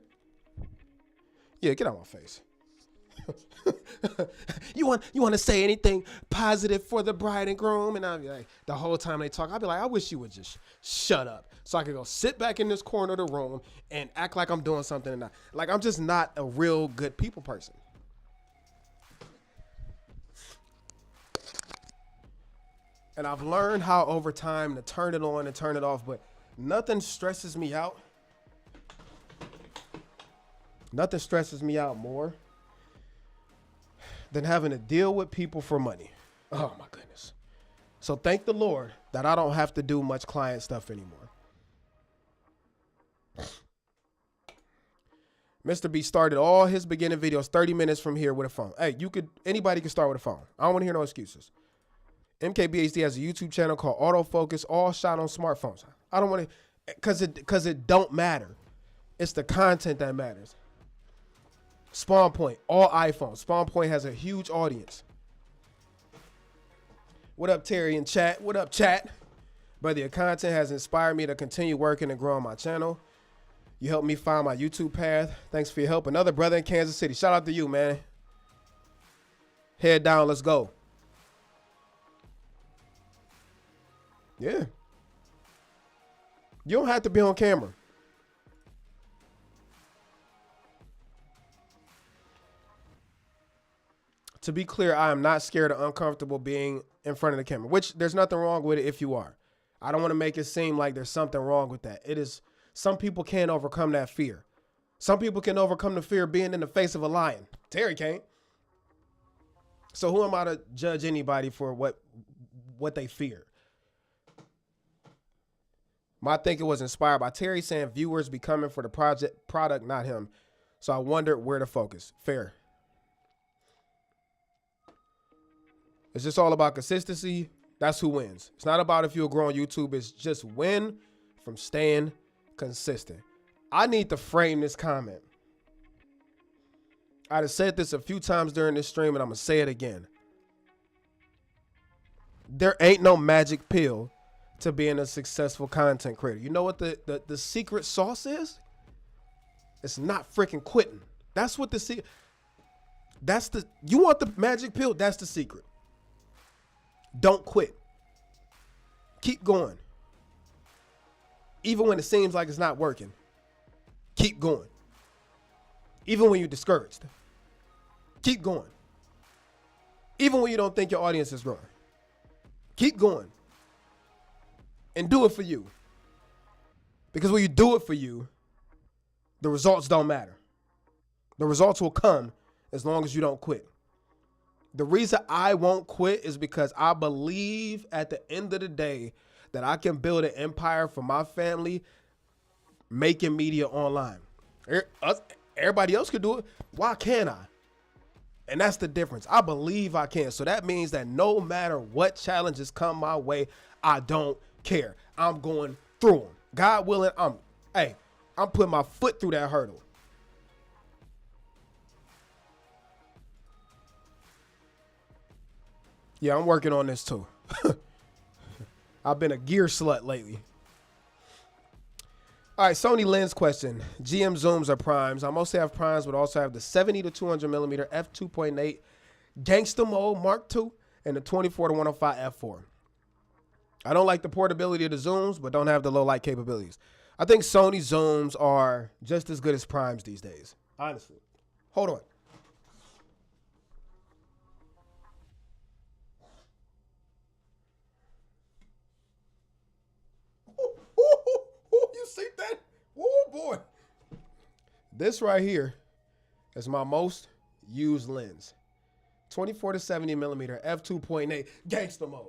Yeah, get out of my face. you want to say anything positive for the bride and groom? And I'll be like, the whole time they talk, I'll be like, I wish you would just shut up so I could go sit back in this corner of the room and act like I'm doing something. And like, I'm just not a real good people person. And I've learned how over time to turn it on and turn it off, but nothing stresses me out. Nothing stresses me out more than having to deal with people for money. Oh my goodness. So thank the Lord that I don't have to do much client stuff anymore. Mr. B started all his beginning videos 30 minutes from here with a phone. Hey, anybody can start with a phone. I don't want to hear no excuses. MKBHD has a YouTube channel called Autofocus, all shot on smartphones. I don't want to, because it don't matter. It's the content that matters. Spawn Point, all iPhones. Spawn Point has a huge audience. What up, Terry in chat? What up, chat? Brother, your content has inspired me to continue working and growing my channel. You helped me find my YouTube path. Thanks for your help. Another brother in Kansas City. Shout out to you, man. Head down, let's go. Yeah. You don't have to be on camera. To be clear, I am not scared or uncomfortable being in front of the camera, which there's nothing wrong with it if you are. I don't want to make it seem like there's something wrong with that. It is, some people can't overcome that fear. Some people can overcome the fear of being in the face of a lion. Terry can't. So who am I to judge anybody for what they fear? My thinking was inspired by Terry saying viewers be coming for the product, not him. So I wondered where to focus. Fair. It's just all about consistency. That's who wins. It's not about if you'll grow on YouTube. It's just win from staying consistent. I need to frame this comment. I have said this a few times during this stream, and I'm going to say it again. There ain't no magic pill to being a successful content creator. You know what the secret sauce is? It's not freaking quitting. That's what you want the magic pill? That's the secret. Don't quit. Keep going. Even when it seems like it's not working. Keep going. Even when you're discouraged. Keep going. Even when you don't think your audience is growing. Keep going. And do it for you. Because when you do it for you, the results don't matter. The results will come as long as you don't quit. The reason I won't quit is because I believe at the end of the day that I can build an empire for my family making media online. Everybody else could do it. Why can't I? And that's the difference. I believe I can. So that means that no matter what challenges come my way, I don't care. I'm going through them. God willing, I'm putting my foot through that hurdle. Yeah, I'm working on this too. I've been a gear slut lately. All right, Sony lens question. GM zooms are primes. I mostly have primes, but also have the 70 to 200 millimeter f2.8 Gangsta Mode Mark II and the 24 to 105 f4. I don't like the portability of the zooms, but don't have the low light capabilities. I think Sony zooms are just as good as primes these days. Honestly. Hold on. You see that? Oh boy. This right here is my most used lens. 24 to 70 millimeter f2.8 Gangsta Mode.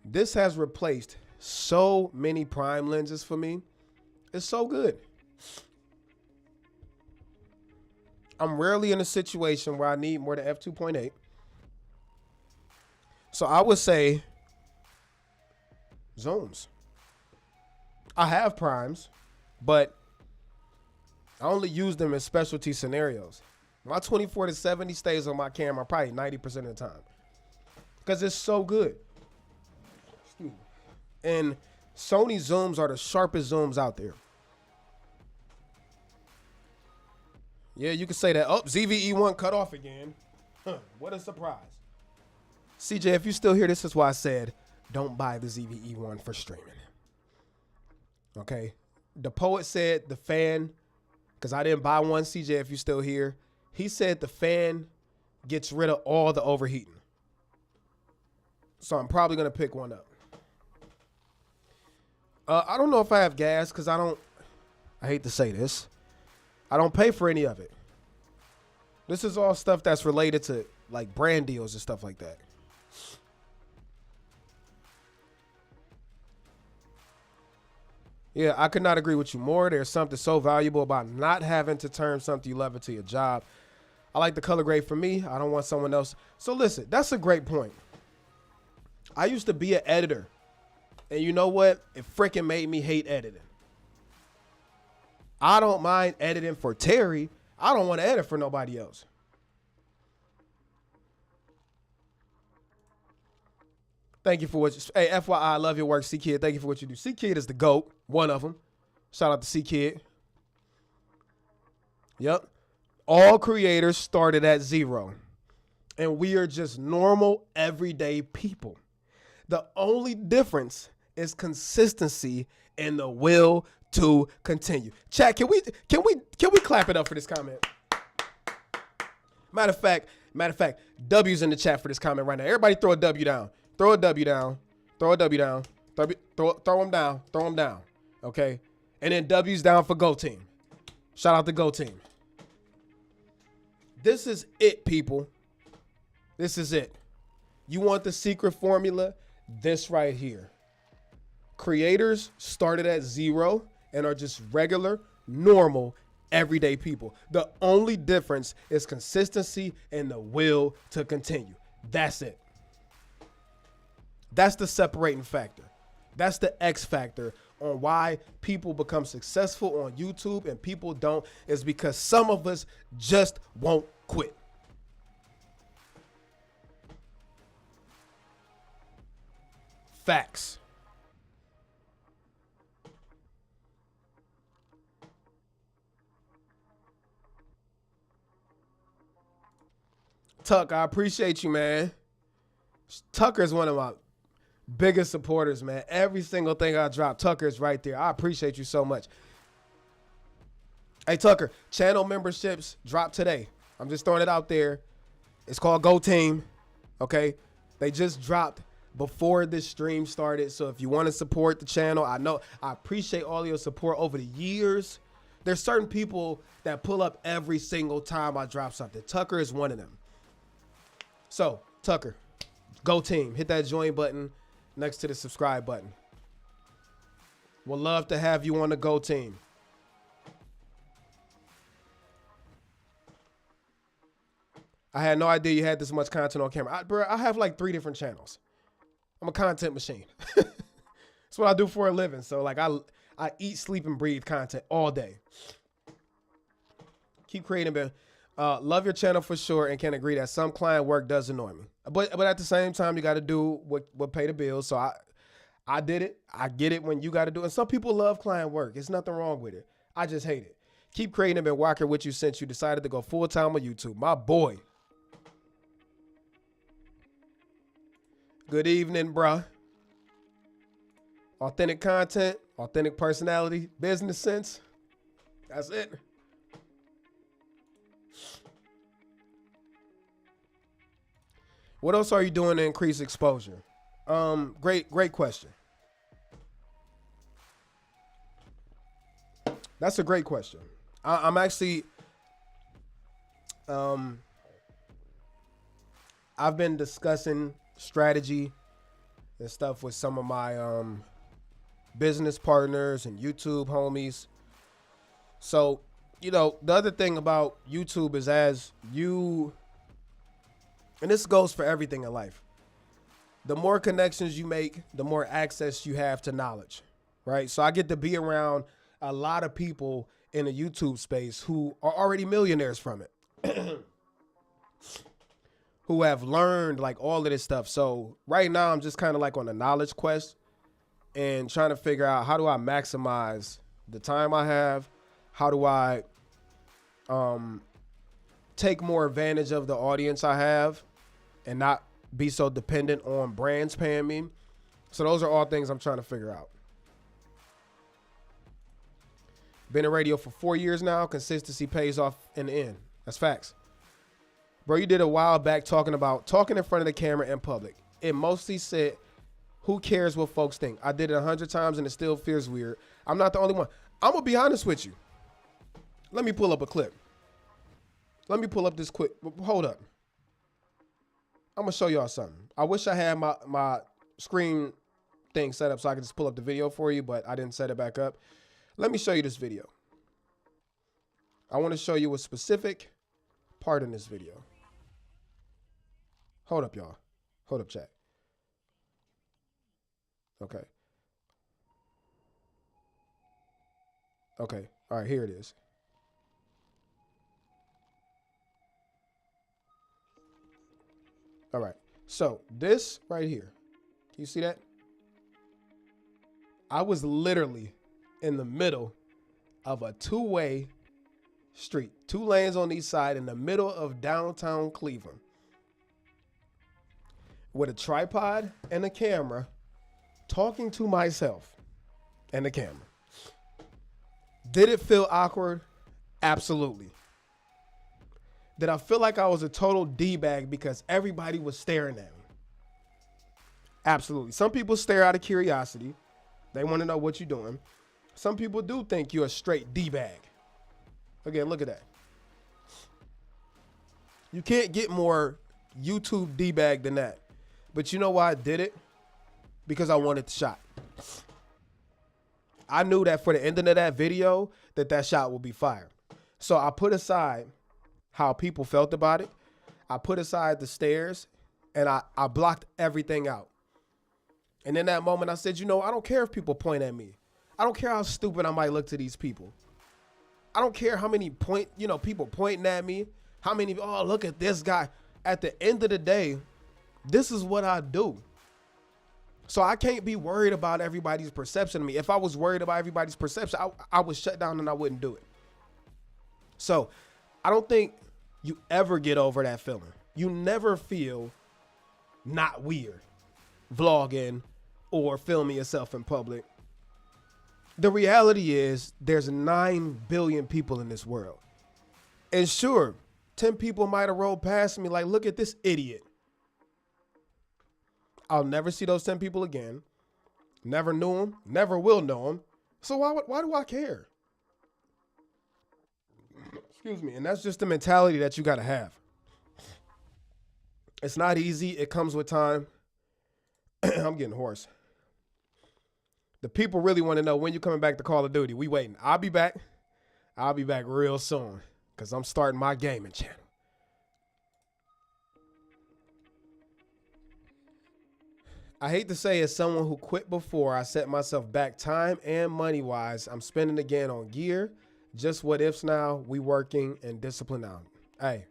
This has replaced so many prime lenses for me. It's so good. I'm rarely in a situation where I need more than f2.8. So I would say zooms. I have primes, but I only use them in specialty scenarios. My 24 to 70 stays on my camera probably 90% of the time because it's so good. And Sony zooms are the sharpest zooms out there. Yeah, you can say that. Oh, ZVE1 cut off again. Huh, what a surprise. CJ, if you still here, this is why I said don't buy the ZVE1 for streaming. Okay? The poet said the fan, because I didn't buy one, CJ, if you still here, he said the fan gets rid of all the overheating. So I'm probably going to pick one up. I don't know if I have gas because I hate to say this, I don't pay for any of it. This is all stuff that's related to like brand deals and stuff like that. Yeah, I could not agree with you more. There's something so valuable about not having to turn something you love into your job. I like the color grade for me. I don't want someone else. So listen, that's a great point. I used to be an editor. And you know what? It freaking made me hate editing. I don't mind editing for Terry. I don't want to edit for nobody else. Thank you for what you, hey, FYI, I love your work, C-Kid. Thank you for what you do. C-Kid is the GOAT, one of them. Shout out to C-Kid. Yep. All creators started at zero. And we are just normal, everyday people. The only difference is consistency and the will to continue. Chat, can we clap it up for this comment? Matter of fact, W's in the chat for this comment right now. Everybody throw a W down. Throw a W down. Throw a W down. Throw them down. Throw them down. Okay? And then W's down for Go Team. Shout out to Go Team. This is it, people. This is it. You want the secret formula? This right here. Creators started at zero and are just regular, normal, everyday people. The only difference is consistency and the will to continue. That's it. That's the separating factor. That's the X factor on why people become successful on YouTube and people don't, is because some of us just won't quit. Facts. Tuck, I appreciate you, man. Tucker is one of my biggest supporters, man. Every single thing I drop, Tucker is right there. I appreciate you so much. Hey, Tucker, channel memberships drop today. I'm just throwing it out there. It's called Go Team, okay? They just dropped before this stream started. So if you want to support the channel, I appreciate all your support over the years. There's certain people that pull up every single time I drop something. Tucker is one of them. So, Tucker, Go Team. Hit that join button next to the subscribe button. We'll love to have you on the Go Team. I had no idea you had this much content on camera. I have like 3 different channels. I'm a content machine. That's what I do for a living. So like I eat, sleep, and breathe content all day. Keep creating, man. Love your channel for sure, and can agree that some client work does annoy me. But at the same time, you got to do what pay the bills. So I did it. I get it when you got to do it. And some people love client work. There's nothing wrong with it. I just hate it. Keep creating, been rocking with you since you decided to go full time on YouTube. My boy. Good evening, bruh. Authentic content, authentic personality, business sense. That's it. What else are you doing to increase exposure? Great question. That's a great question. I'm actually, I've been discussing strategy and stuff with some of my business partners and YouTube homies. So, you know, the other thing about YouTube is as you, and this goes for everything in life, the more connections you make, the more access you have to knowledge, right? So I get to be around a lot of people in the YouTube space who are already millionaires from it. Who have learned like all of this stuff. So right now I'm just kind of like on a knowledge quest and trying to figure out how do I maximize the time I have? How do I take more advantage of the audience I have and not be so dependent on brands paying me. So those are all things I'm trying to figure out. Been in radio for 4 years now. Consistency pays off in the end. That's facts. Bro, you did a while back talking in front of the camera in public. It mostly said, who cares what folks think? I did it 100 times and it still feels weird. I'm not the only one. I'm going to be honest with you. Let me pull up a clip. Let me pull up this quick. Hold up. I'm going to show y'all something. I wish I had my screen thing set up so I could just pull up the video for you, but I didn't set it back up. Let me show you this video. I want to show you a specific part in this video. Hold up, y'all. Hold up, chat. Okay. Okay. All right, here it is. All right. So this right here, can you see that? I was literally in the middle of a two-way street, 2 lanes on each side in the middle of downtown Cleveland with a tripod and a camera talking to myself and the camera. Did it feel awkward? Absolutely. Did I feel like I was a total D-bag because everybody was staring at me? Absolutely. Some people stare out of curiosity. They want to know what you're doing. Some people do think you're a straight D-bag. Again, look at that. You can't get more YouTube D-bag than that. But you know why I did it? Because I wanted the shot. I knew that for the ending of that video, that shot would be fire. So I put aside how people felt about it. I put aside the stares, and I blocked everything out. And in that moment, I said, you know, I don't care if people point at me. I don't care how stupid I might look to these people. I don't care how many people pointing at me. How many, oh, look at this guy. At the end of the day, this is what I do. So I can't be worried about everybody's perception of me. If I was worried about everybody's perception, I would shut down and I wouldn't do it. So I don't think you ever get over that feeling. You never feel not weird vlogging or filming yourself in public. The reality is there's 9 billion people in this world. And sure, 10 people might have rolled past me like, look at this idiot. I'll never see those 10 people again. Never knew them. Never will know them. So why do I care? Excuse me. And that's just the mentality that you got to have. It's not easy. It comes with time. I'm getting hoarse. The people really want to know when you're coming back to Call of Duty. We waiting. I'll be back. I'll be back real soon because I'm starting my gaming channel. I hate to say, as someone who quit before I set myself back time and money-wise, I'm spending again on gear. Just what ifs now. We working and discipline now. Hey,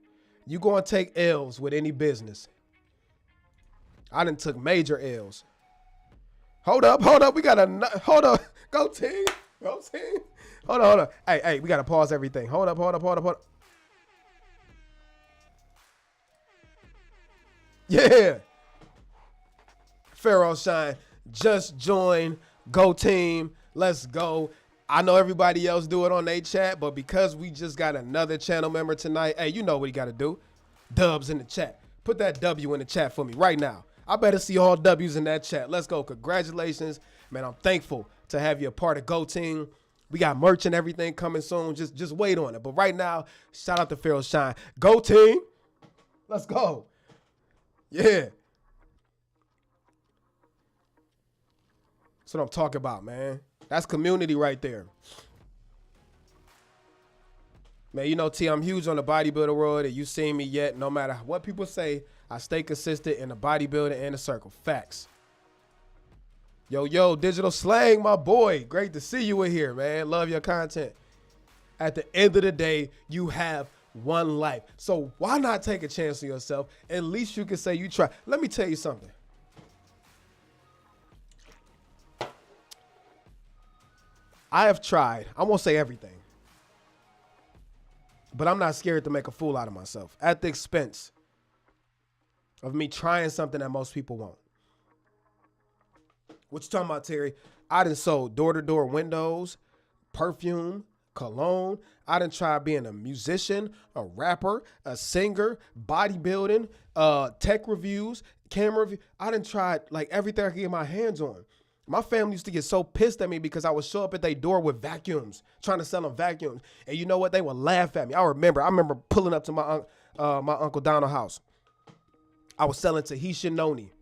you going to take L's with any business. I done took major L's. Hold up. We got to, hold up. Go team. Hold on. Hey, we got to pause everything. Hold up. Yeah. Pharaoh Shine, just join, go team, let's go. I know everybody else do it on their chat, but because we just got another channel member tonight, hey, you know what you got to do. Dubs in the chat. Put that W in the chat for me right now. I better see all W's in that chat. Let's go. Congratulations. Man, I'm thankful to have you a part of Go Team. We got merch and everything coming soon. Just wait on it. But right now, shout out to Pharaoh Shine. Go Team. Let's go. Yeah. That's what I'm talking about, man. That's community right there. Man, you know, T, I'm huge on the bodybuilder world, and you seen me yet. No matter what people say, I stay consistent in the bodybuilding and the circle. Facts. Yo, Digital Slang, my boy. Great to see you in here, man. Love your content. At the end of the day, you have one life. So why not take a chance on yourself? At least you can say you try. Let me tell you something. I have tried. I won't say everything. But I'm not scared to make a fool out of myself at the expense of me trying something that most people won't. What you talking about, Terry? I done sold door-to-door windows, perfume, cologne. I done tried being a musician, a rapper, a singer, bodybuilding, tech reviews, camera review. I done tried like everything I could get my hands on. My family used to get so pissed at me because I would show up at their door with vacuums, trying to sell them vacuums. And you know what? They would laugh at me. I remember pulling up to my Uncle Donald's house. I was selling Tahitian noni.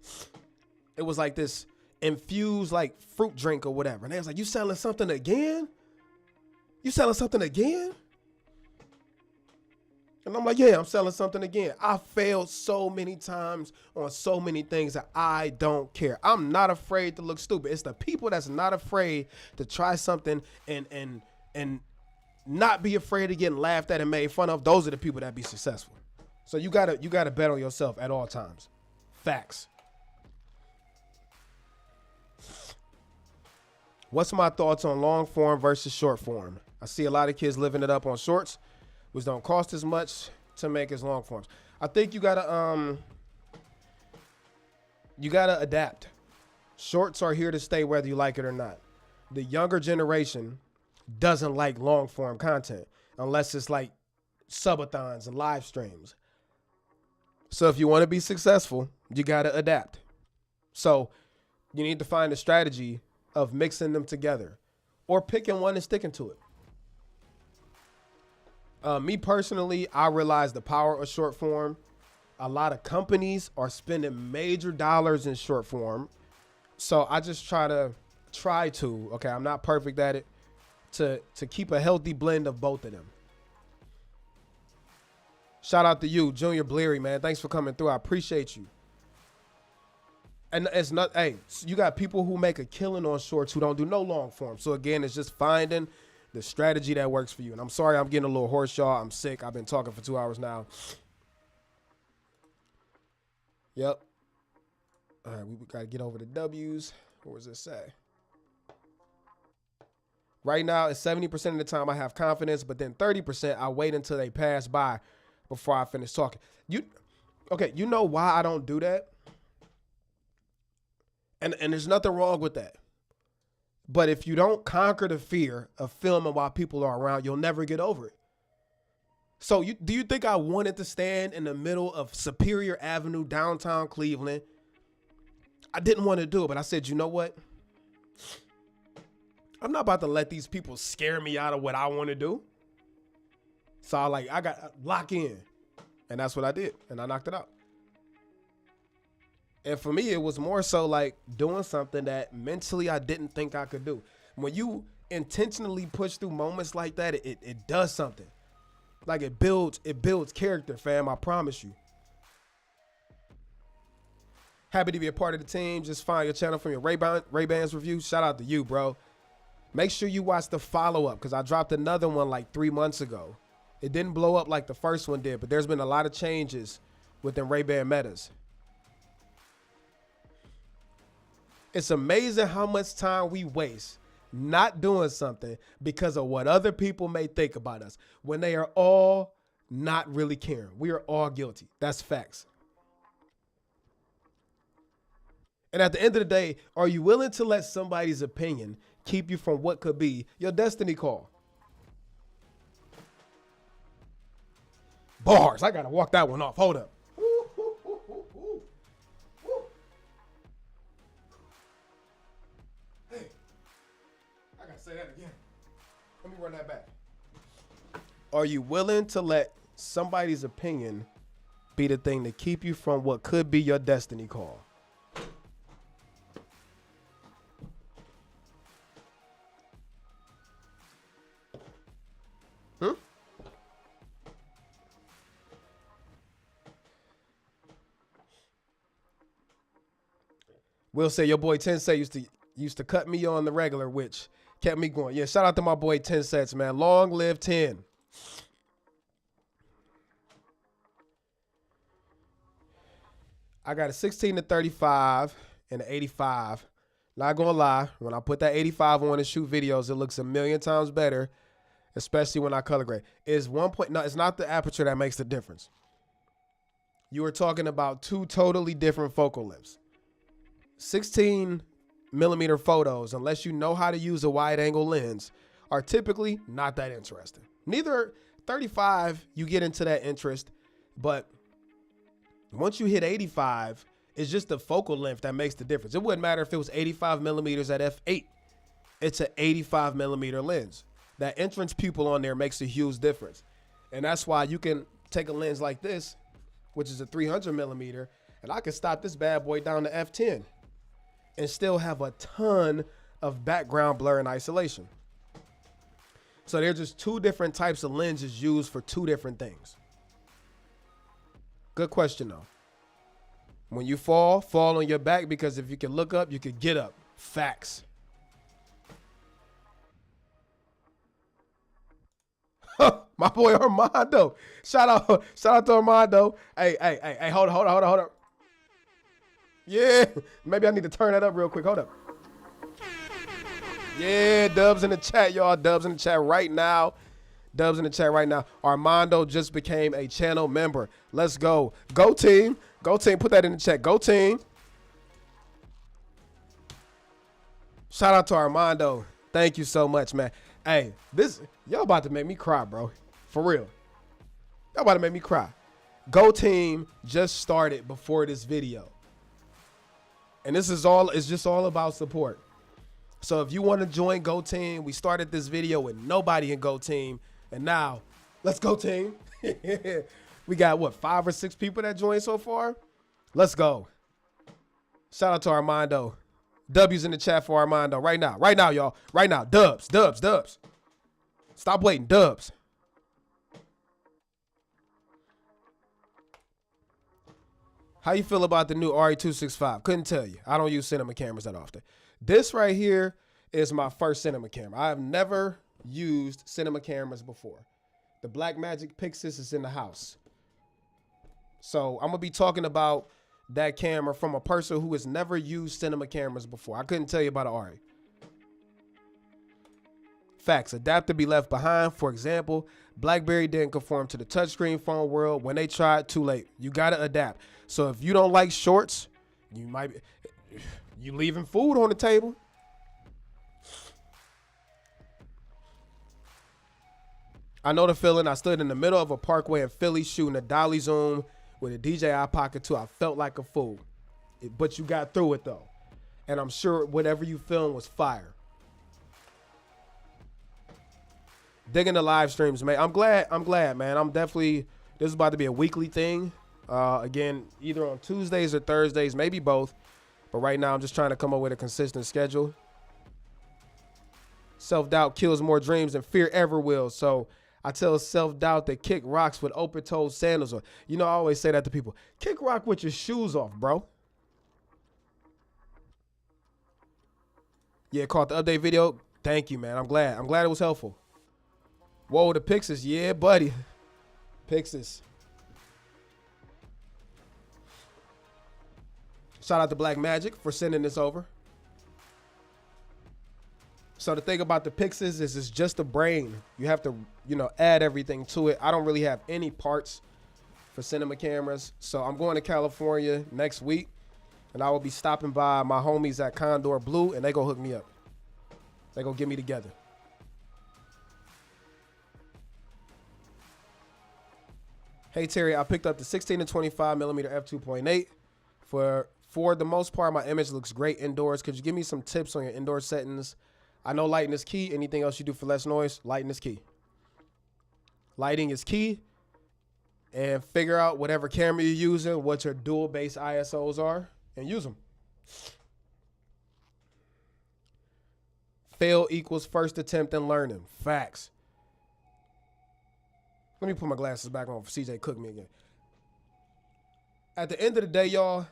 It was like this infused like fruit drink or whatever. And they was like, you selling something again? You selling something again? And I'm like, yeah, I'm selling something again. I failed so many times on so many things that I don't care. I'm not afraid to look stupid. It's the people that's not afraid to try something and not be afraid of getting laughed at and made fun of. Those are the people that be successful. So you gotta bet on yourself at all times. Facts. What's my thoughts on long form versus short form? I see a lot of kids living it up on shorts, which don't cost as much to make as long forms. I think you gotta adapt. Shorts are here to stay whether you like it or not. The younger generation doesn't like long form content unless it's like subathons and live streams. So if you want to be successful, you gotta adapt. So you need to find a strategy of mixing them together or picking one and sticking to it. Me personally, I realize the power of short form. A lot of companies are spending major dollars in short form. So I just try to, okay, I'm not perfect at it, to keep a healthy blend of both of them. Shout out to you, Junior Bleary, man. Thanks for coming through. I appreciate you. And it's not, hey, you got people who make a killing on shorts who don't do no long form. So again, it's just finding the strategy that works for you. And I'm sorry I'm getting a little hoarse, y'all. I'm sick. I've been talking for 2 hours now. Yep. All right, we got to get over the W's. What does it say? Right now, it's 70% of the time I have confidence, but then 30% I wait until they pass by before I finish talking. Okay, you know why I don't do that? And there's nothing wrong with that. But if you don't conquer the fear of filming while people are around, you'll never get over it. So do you think I wanted to stand in the middle of Superior Avenue, downtown Cleveland? I didn't want to do it, but I said, you know what? I'm not about to let these people scare me out of what I want to do. So I got lock in. And that's what I did. And I knocked it out. And for me, it was more so like doing something that mentally I didn't think I could do. When you intentionally push through moments like that, it does something. Like it builds character, fam. I promise you. Happy to be a part of the team. Just find your channel from your Ray-Bans review. Shout out to you, bro. Make sure you watch the follow-up because I dropped another one like 3 months ago. It didn't blow up like the first one did, but there's been a lot of changes within Ray-Ban metas. It's amazing how much time we waste not doing something because of what other people may think about us when they are all not really caring. We are all guilty. That's facts. And at the end of the day, are you willing to let somebody's opinion keep you from what could be your destiny call? Bars. I got to walk that one off. Hold up. Hey, I got to say that again. Let me run that back. Are you willing to let somebody's opinion be the thing to keep you from what could be your destiny call? Will say your boy Tensei used to cut me on the regular, which kept me going. Yeah, shout out to my boy Tensei, man. Long live 10. I got a 16 to 35 and an 85. Not gonna lie, when I put that 85 on and shoot videos, it looks a million times better especially when I color grade, is 1 point. No, it's not the aperture that makes the difference. You are talking about two totally different focal lengths. 16 millimeter photos, unless you know how to use a wide angle lens, are typically not that interesting. Neither 35, you get into that interest, but once you hit 85, it's just the focal length that makes the difference. It wouldn't matter if it was 85 millimeters at f8. It's an 85 millimeter lens. That entrance pupil on there makes a huge difference. And that's why you can take a lens like this, which is a 300 millimeter, and I can stop this bad boy down to f10 and still have a ton of background blur and isolation. So they're just two different types of lenses used for two different things. Good question though. When you fall on your back, because if you can look up, you can get up. Facts. My boy Armando. Shout out to Armando. Hey, hold up. Yeah, maybe I need to turn that up real quick. Hold up. Yeah, dubs in the chat, y'all. Dubs in the chat right now. Dubs in the chat right now. Armando just became a channel member. Let's go. Go team. Go team. Put that in the chat. Go team. Shout out to Armando. Thank you so much, man. Hey, y'all about to make me cry, bro. For real. Y'all about to make me cry. Go team just started before this video. And it's just all about support. So if you want to join Go Team, we started this video with nobody in Go Team. And now, let's go team. We got, what, 5 or 6 people that joined so far? Let's go. Shout out to Armando. W's in the chat for Armando right now. Right now, y'all. Right now. Dubs. Stop waiting. Dubs. How you feel about the new RE265? Couldn't tell you. I don't use cinema cameras that often. This right here is my first cinema camera. I have never used cinema cameras before. The Blackmagic Pixis is in the house. So I'm going to be talking about that camera from a person who has never used cinema cameras before. I couldn't tell you about an RE. Facts. Adapter be left behind. For example, BlackBerry didn't conform to the touchscreen phone world. When they tried, too late. You got to adapt. So if you don't like shorts, you leaving food on the table. I know the feeling. I stood in the middle of a parkway in Philly shooting a dolly zoom with a DJI Pocket 2. I felt like a fool. But you got through it though. And I'm sure whatever you filmed was fire. Digging the live streams, man. I'm glad, man. I'm definitely, this is about to be a weekly thing. Again, either on Tuesdays or Thursdays, maybe both. But right now, I'm just trying to come up with a consistent schedule. Self-doubt kills more dreams than fear ever will. So I tell self-doubt that kick rocks with open-toed sandals on. You know, I always say that to people. Kick rock with your shoes off, bro. Yeah, caught the update video. Thank you, man. I'm glad. I'm glad it was helpful. Whoa, the Pixis. Yeah, buddy. Pixis. Shout out to Blackmagic for sending this over. So the thing about the Pixis is it's just a brain. You have to, add everything to it. I don't really have any parts for cinema cameras. So I'm going to California next week, and I will be stopping by my homies at Condor Blue, and they gonna hook me up. They gonna get me together. Hey Terry, I picked up the 16 to 25 millimeter f2.8. For the most part, my image looks great indoors. Could you give me some tips on your indoor settings? I know lighting is key. Anything else you do for less noise? Lighting is key. Lighting is key. And figure out whatever camera you're using, what your dual base ISOs are, and use them. Fail equals first attempt in learning. Facts. Let me put my glasses back on for CJ cook me again. At the end of the day, y'all,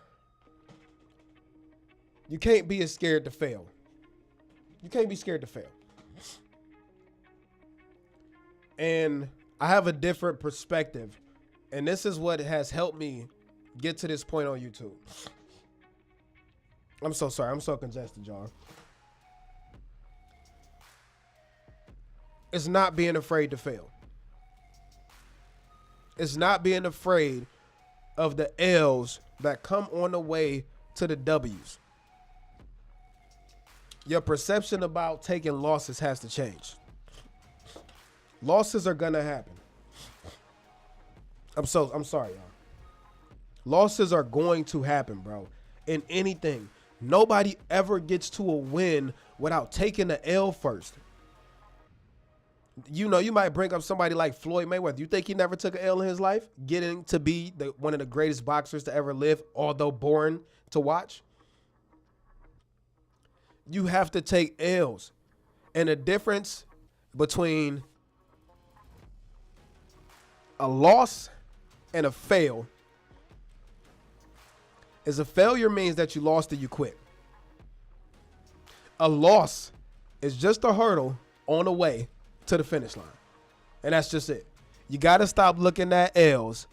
you can't be as scared to fail. You can't be scared to fail. And I have a different perspective. And this is what has helped me get to this point on YouTube. I'm so sorry. I'm so congested, y'all. It's not being afraid to fail. It's not being afraid of the L's that come on the way to the W's. Your perception about taking losses has to change. Losses are gonna happen. I'm sorry, y'all. Losses are going to happen, bro. In anything. Nobody ever gets to a win without taking the L first. You know, you might bring up somebody like Floyd Mayweather. You think he never took an L in his life? Getting to be one of the greatest boxers to ever live, although boring to watch? You have to take L's. And the difference between a loss and a fail is a failure means that you lost and you quit. A loss is just a hurdle on the way to the finish line. And that's just it. You got to stop looking at L's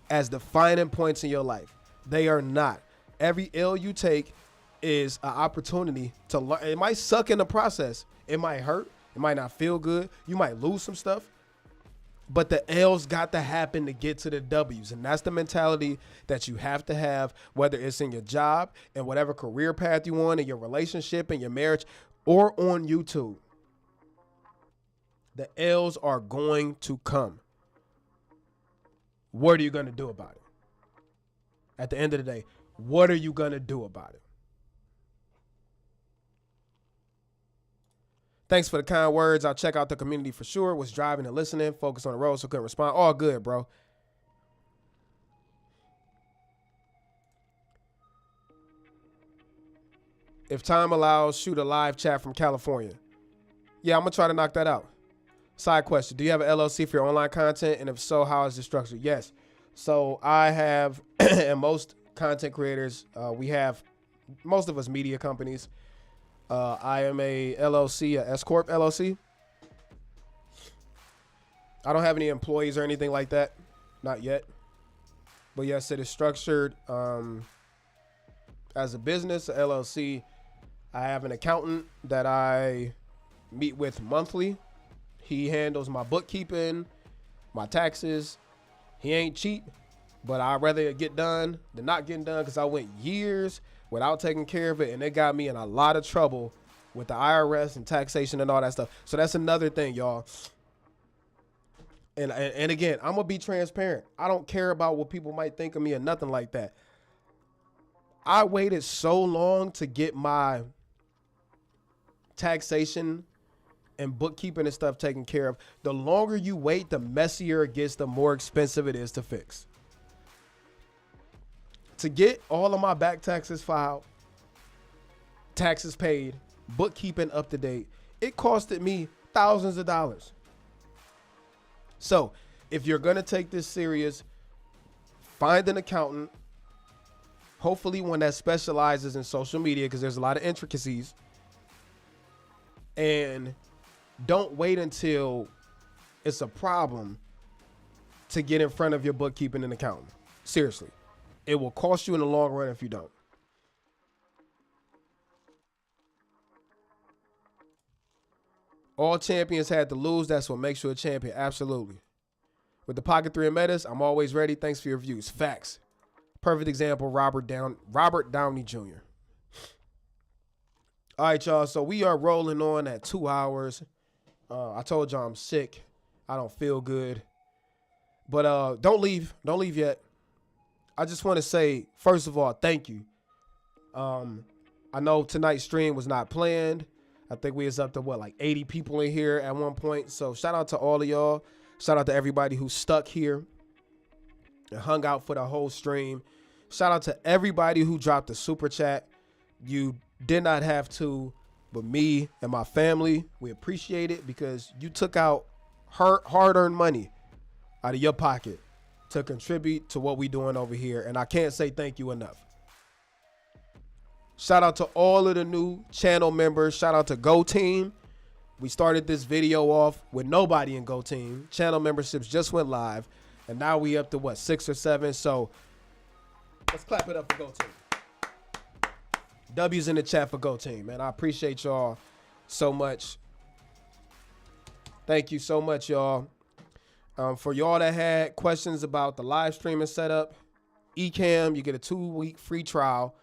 as defining points in your life. They are not. Every L you take is an opportunity to learn. It might suck in the process. It might hurt. It might not feel good. You might lose some stuff. But the L's got to happen to get to the W's. And that's the mentality that you have to have, whether it's in your job and whatever career path you want, in your relationship, in your marriage, or on YouTube. The L's are going to come. What are you going to do about it? At the end of the day, what are you going to do about it? Thanks for the kind words. I'll check out the community for sure. Was driving and listening. Focus on the road, so couldn't respond. All good, bro. If time allows, shoot a live chat from California. Yeah, I'm going to try to knock that out. Side question. Do you have an LLC for your online content? And if so, how is it structured? Yes. So I have, and most content creators, we have, most of us media companies. I am a LLC, a S Corp LLC. I don't have any employees or anything like that. Not yet. But yes, it is structured as a business, a LLC. I have an accountant that I meet with monthly. He handles my bookkeeping, my taxes. He ain't cheap, but I'd rather it get done than not getting done, because I went years without taking care of it, and it got me in a lot of trouble with the IRS and taxation and all that stuff. So that's another thing, y'all. And again, I'm going to be transparent. I don't care about what people might think of me or nothing like that. I waited so long to get my taxation and bookkeeping and stuff taken care of. The longer you wait, the messier it gets, the more expensive it is to fix. To get all of my back taxes filed, taxes paid, bookkeeping up to date, it costed me thousands of dollars. So if you're going to take this serious, find an accountant, hopefully one that specializes in social media, because there's a lot of intricacies, and don't wait until it's a problem to get in front of your bookkeeping and accountant. Seriously. It will cost you in the long run if you don't. All champions had to lose. That's what makes you a champion. Absolutely. With the Pocket 3 and Metas, I'm always ready. Thanks for your views. Facts. Perfect example, Robert Downey Jr. All right, y'all. So we are rolling on at 2 hours. I told y'all I'm sick. I don't feel good. But don't leave. Don't leave yet. I just want to say, first of all, thank you. I know tonight's stream was not planned. I think we was up to like 80 people in here at one point. So shout out to all of y'all. Shout out to everybody who stuck here and hung out for the whole stream. Shout out to everybody who dropped a super chat. You did not have to, but me and my family, we appreciate it, because you took out hard-earned money out of your pocket to contribute to what we doing over here. And I can't say thank you enough. Shout out to all of the new channel members. Shout out to Go Team. We started this video off with nobody in Go Team. Channel memberships just went live. And now we up to what, 6 or 7. So let's clap it up for Go Team. W's in the chat for Go Team, man. I appreciate y'all so much. Thank you so much, y'all. For y'all that had questions about the live streaming setup, ECAMM, you get a 2-week free trial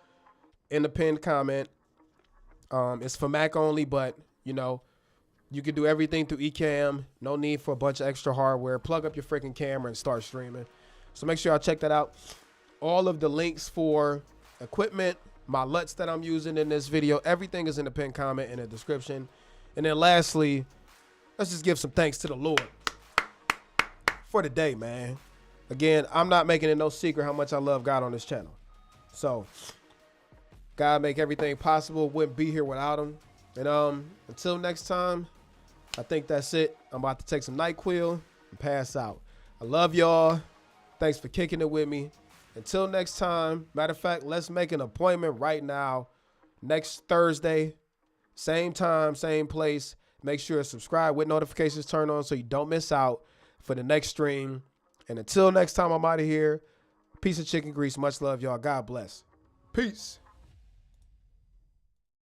in the pinned comment. It's for Mac only, but you know, you can do everything through ECAMM. No need for a bunch of extra hardware. Plug up your freaking camera and start streaming. So make sure y'all check that out. All of the links for equipment, my LUTs that I'm using in this video, everything is in the pinned comment in the description. And then lastly, let's just give some thanks to the Lord for the day, man. Again, I'm not making it no secret how much I love God on this channel. So God make everything possible. Wouldn't be here without him. And until next time, I think that's it. I'm about to take some NyQuil and pass out. I love y'all. Thanks for kicking it with me. Until next time, matter of fact, let's make an appointment right now. Next Thursday, same time, same place. Make sure to subscribe with notifications turned on so you don't miss out for the next stream. And until next time, I'm out of here. Piece of chicken grease. Much love, y'all. God bless. Peace.